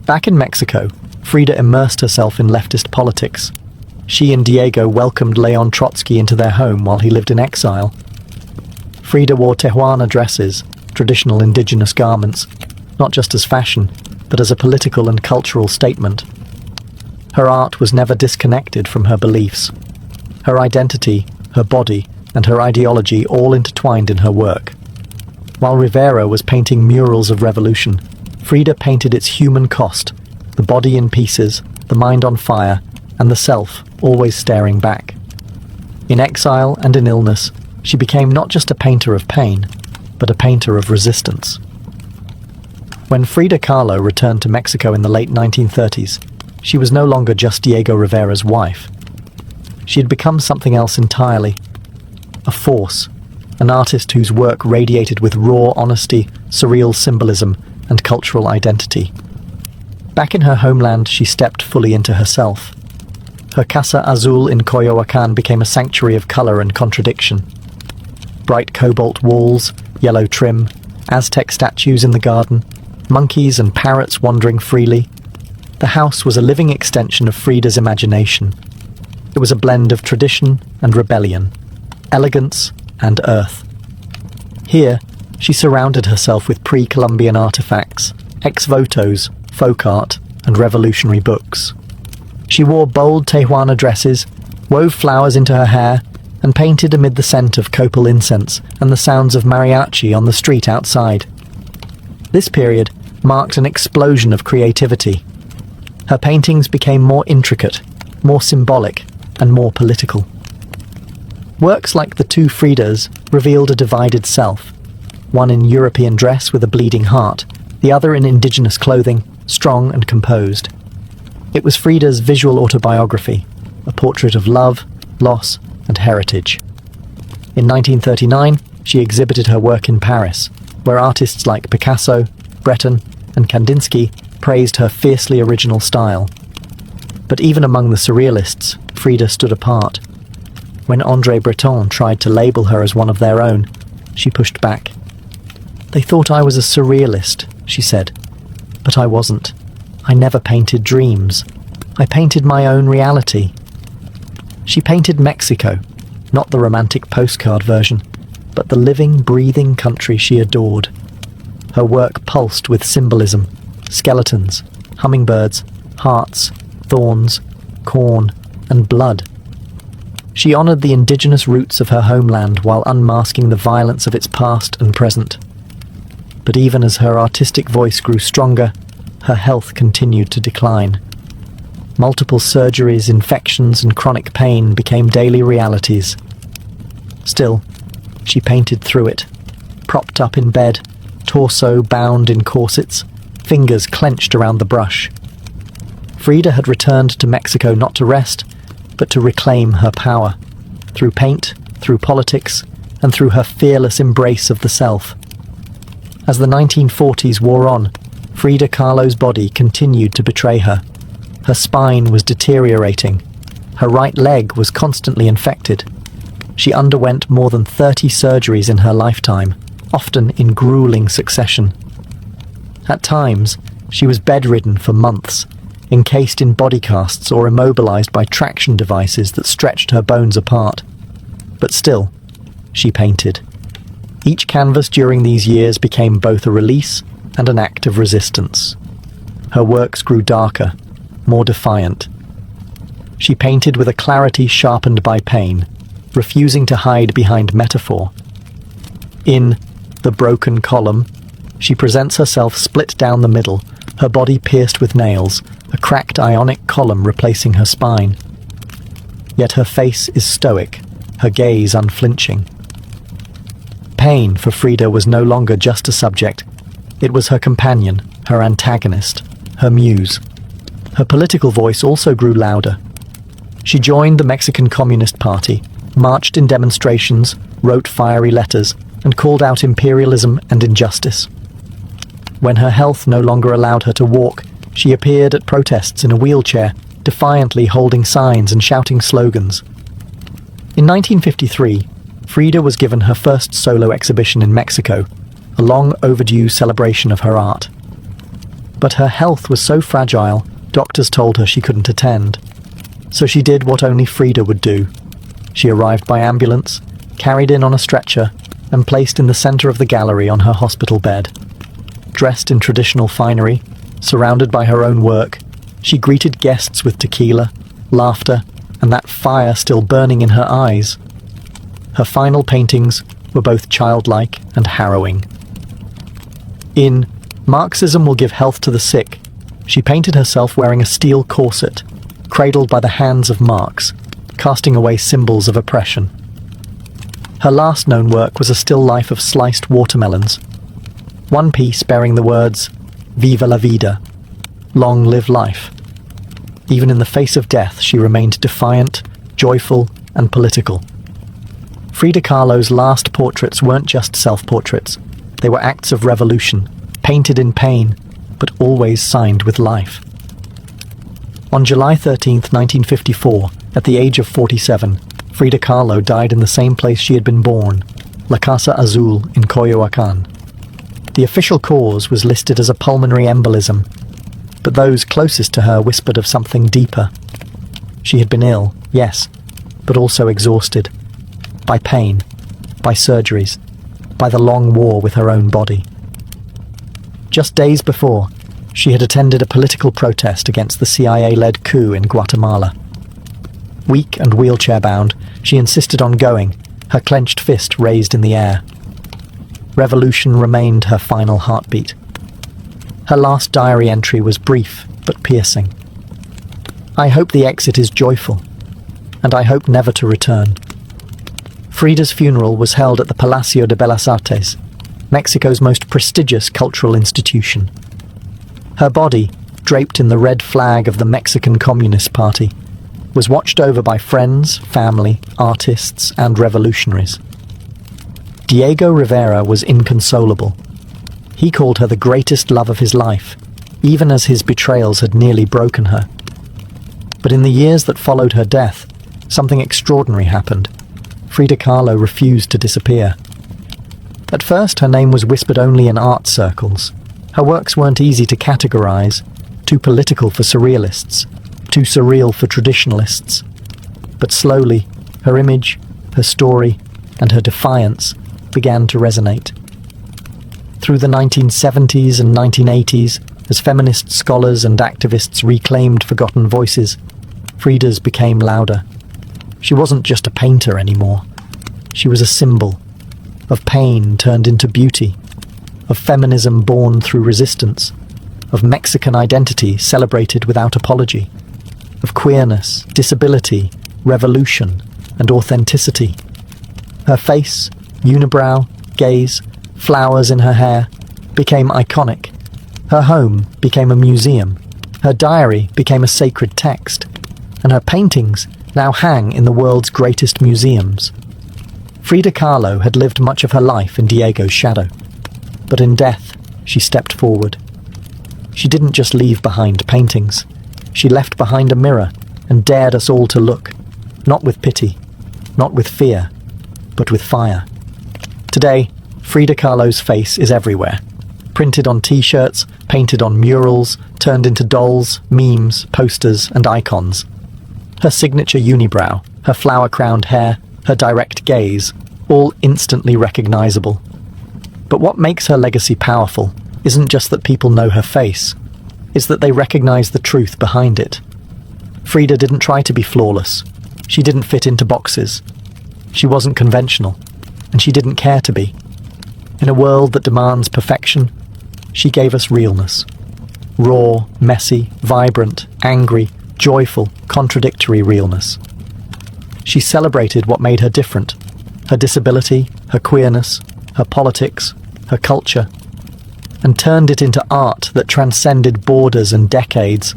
Back in Mexico, Frida immersed herself in leftist politics. She and Diego welcomed Leon Trotsky into their home while he lived in exile. Frida wore Tijuana dresses, traditional indigenous garments, not just as fashion, but as a political and cultural statement. Her art was never disconnected from her beliefs. Her identity, her body, and her ideology all intertwined in her work. While Rivera was painting murals of revolution, Frida painted its human cost, the body in pieces, the mind on fire, and the self always staring back. In exile and in illness, she became not just a painter of pain, but a painter of resistance. When Frida Kahlo returned to Mexico in the late 1930s, she was no longer just Diego Rivera's wife. She had become something else entirely. A force, an artist whose work radiated with raw honesty, surreal symbolism, and cultural identity. Back in her homeland, she stepped fully into herself. Her Casa Azul in Coyoacán became a sanctuary of color and contradiction. Bright cobalt walls, yellow trim, Aztec statues in the garden, monkeys and parrots wandering freely. The house was a living extension of Frida's imagination. It was a blend of tradition and rebellion, elegance and earth. Here, she surrounded herself with pre-Columbian artifacts, ex-votos, folk art, and revolutionary books. She wore bold Tijuana dresses, wove flowers into her hair, and painted amid the scent of copal incense and the sounds of mariachi on the street outside. This period marked an explosion of creativity. Her paintings became more intricate, more symbolic, and more political. Works like the two Fridas revealed a divided self, one in European dress with a bleeding heart, the other in indigenous clothing, strong and composed. It was Frida's visual autobiography, a portrait of love, loss, and heritage. In 1939, she exhibited her work in Paris, where artists like Picasso, Breton, and Kandinsky praised her fiercely original style. But even among the surrealists, Frida stood apart. When André Breton tried to label her as one of their own, she pushed back. "They thought I was a surrealist," she said. "But I wasn't. I never painted dreams. I painted my own reality." She painted Mexico, not the romantic postcard version, but the living, breathing country she adored. Her work pulsed with symbolism: skeletons, hummingbirds, hearts, thorns, corn, and blood. She honored the indigenous roots of her homeland while unmasking the violence of its past and present. But even as her artistic voice grew stronger, her health continued to decline. Multiple surgeries, infections, and chronic pain became daily realities. Still, she painted through it, propped up in bed, torso bound in corsets, fingers clenched around the brush. Frida had returned to Mexico not to rest, but to reclaim her power, through paint, through politics, and through her fearless embrace of the self. As the 1940s wore on, Frida Kahlo's body continued to betray her. Her spine was deteriorating. Her right leg was constantly infected. She underwent more than 30 surgeries in her lifetime, often in grueling succession. At times, she was bedridden for months, encased in body casts or immobilized by traction devices that stretched her bones apart. But still, she painted. Each canvas during these years became both a release and an act of resistance. Her works grew darker, more defiant. She painted with a clarity sharpened by pain, refusing to hide behind metaphor. In The Broken Column, she presents herself split down the middle, her body pierced with nails, a cracked ionic column replacing her spine. Yet her face is stoic, her gaze unflinching. Pain for Frida was no longer just a subject. It was her companion, her antagonist, her muse. Her political voice also grew louder. She joined the Mexican Communist Party, marched in demonstrations, wrote fiery letters, and called out imperialism and injustice. When her health no longer allowed her to walk, she appeared at protests in a wheelchair, defiantly holding signs and shouting slogans. In 1953, Frida was given her first solo exhibition in Mexico, a long overdue celebration of her art. But her health was so fragile, doctors told her she couldn't attend. So she did what only Frida would do. She arrived by ambulance, carried in on a stretcher, and placed in the center of the gallery on her hospital bed. Dressed in traditional finery, surrounded by her own work, she greeted guests with tequila, laughter, and that fire still burning in her eyes. Her final paintings were both childlike and harrowing. In Marxism Will Give Health to the Sick, she painted herself wearing a steel corset, cradled by the hands of Marx, casting away symbols of oppression. Her last known work was a still life of sliced watermelons, one piece bearing the words, "Viva la vida," long live life. Even in the face of death, she remained defiant, joyful, and political. Frida Kahlo's last portraits weren't just self-portraits. They were acts of revolution, painted in pain, but always signed with life. On July 13, 1954, at the age of 47, Frida Kahlo died in the same place she had been born, La Casa Azul in Coyoacán. The official cause was listed as a pulmonary embolism, but those closest to her whispered of something deeper. She had been ill, yes, but also exhausted. By pain, by surgeries, by the long war with her own body. Just days before, she had attended a political protest against the CIA-led coup in Guatemala. Weak and wheelchair-bound, she insisted on going, her clenched fist raised in the air. Revolution remained her final heartbeat. Her last diary entry was brief but piercing. "I hope the exit is joyful, and I hope never to return." Frida's funeral was held at the Palacio de Bellas Artes, Mexico's most prestigious cultural institution. Her body, draped in the red flag of the Mexican Communist Party, was watched over by friends, family, artists, and revolutionaries. Diego Rivera was inconsolable. He called her the greatest love of his life, even as his betrayals had nearly broken her. But in the years that followed her death, something extraordinary happened. Frida Kahlo refused to disappear. At first, her name was whispered only in art circles. Her works weren't easy to categorize, too political for surrealists, too surreal for traditionalists. But slowly, her image, her story, and her defiance began to resonate. Through the 1970s and 1980s, as feminist scholars and activists reclaimed forgotten voices, Frida's became louder. She wasn't just a painter anymore. She was a symbol of pain turned into beauty, of feminism born through resistance, of Mexican identity celebrated without apology, of queerness, disability, revolution, and authenticity. Her face, unibrow, gaze, flowers in her hair, became iconic. Her home became a museum. Her diary became a sacred text. And her paintings now hang in the world's greatest museums. Frida Kahlo had lived much of her life in Diego's shadow. But in death, she stepped forward. She didn't just leave behind paintings. She left behind a mirror and dared us all to look, not with pity, not with fear, but with fire. Today, Frida Kahlo's face is everywhere. Printed on t-shirts, painted on murals, turned into dolls, memes, posters, and icons. Her signature unibrow, her flower-crowned hair, her direct gaze, all instantly recognizable. But what makes her legacy powerful isn't just that people know her face, it's that they recognize the truth behind it. Frida didn't try to be flawless. She didn't fit into boxes. She wasn't conventional, and she didn't care to be. In a world that demands perfection, she gave us realness. Raw, messy, vibrant, angry, joyful, contradictory realness. She celebrated what made her different: her disability, her queerness, her politics, her culture, and turned it into art that transcended borders and decades.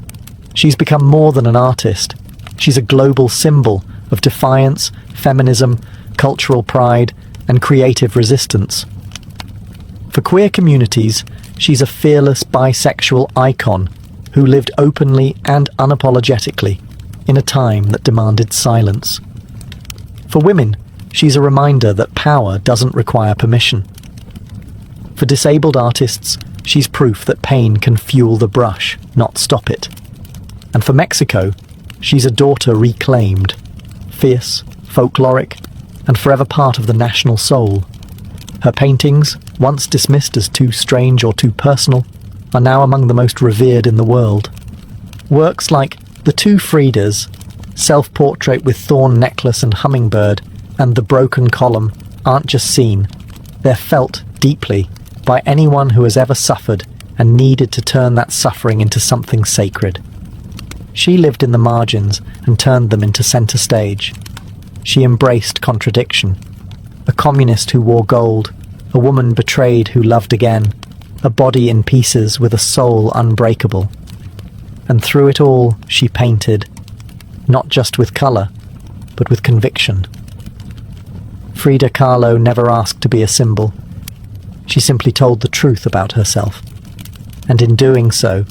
She's become more than an artist. She's a global symbol of defiance, feminism, cultural pride, and creative resistance. For queer communities, she's a fearless bisexual icon who lived openly and unapologetically in a time that demanded silence. For women, she's a reminder that power doesn't require permission. For disabled artists, she's proof that pain can fuel the brush, not stop it. And for Mexico, she's a daughter reclaimed, fierce, folkloric, and forever part of the national soul. Her paintings, once dismissed as too strange or too personal, are now among the most revered in the world. Works like The Two Fridas, Self-Portrait with Thorn Necklace and Hummingbird, and The Broken Column aren't just seen, they're felt deeply by anyone who has ever suffered and needed to turn that suffering into something sacred. She lived in the margins and turned them into center stage. She embraced contradiction. A communist who wore gold, a woman betrayed who loved again, a body in pieces with a soul unbreakable. And through it all, she painted, not just with color, but with conviction. Frida Kahlo never asked to be a symbol. She simply told the truth about herself. And in doing so,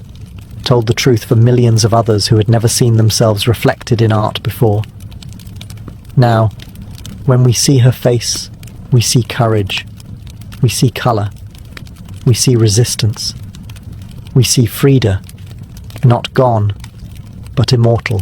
told the truth for millions of others who had never seen themselves reflected in art before. Now, when we see her face, we see courage, we see color, we see resistance, we see Frida, not gone, but immortal.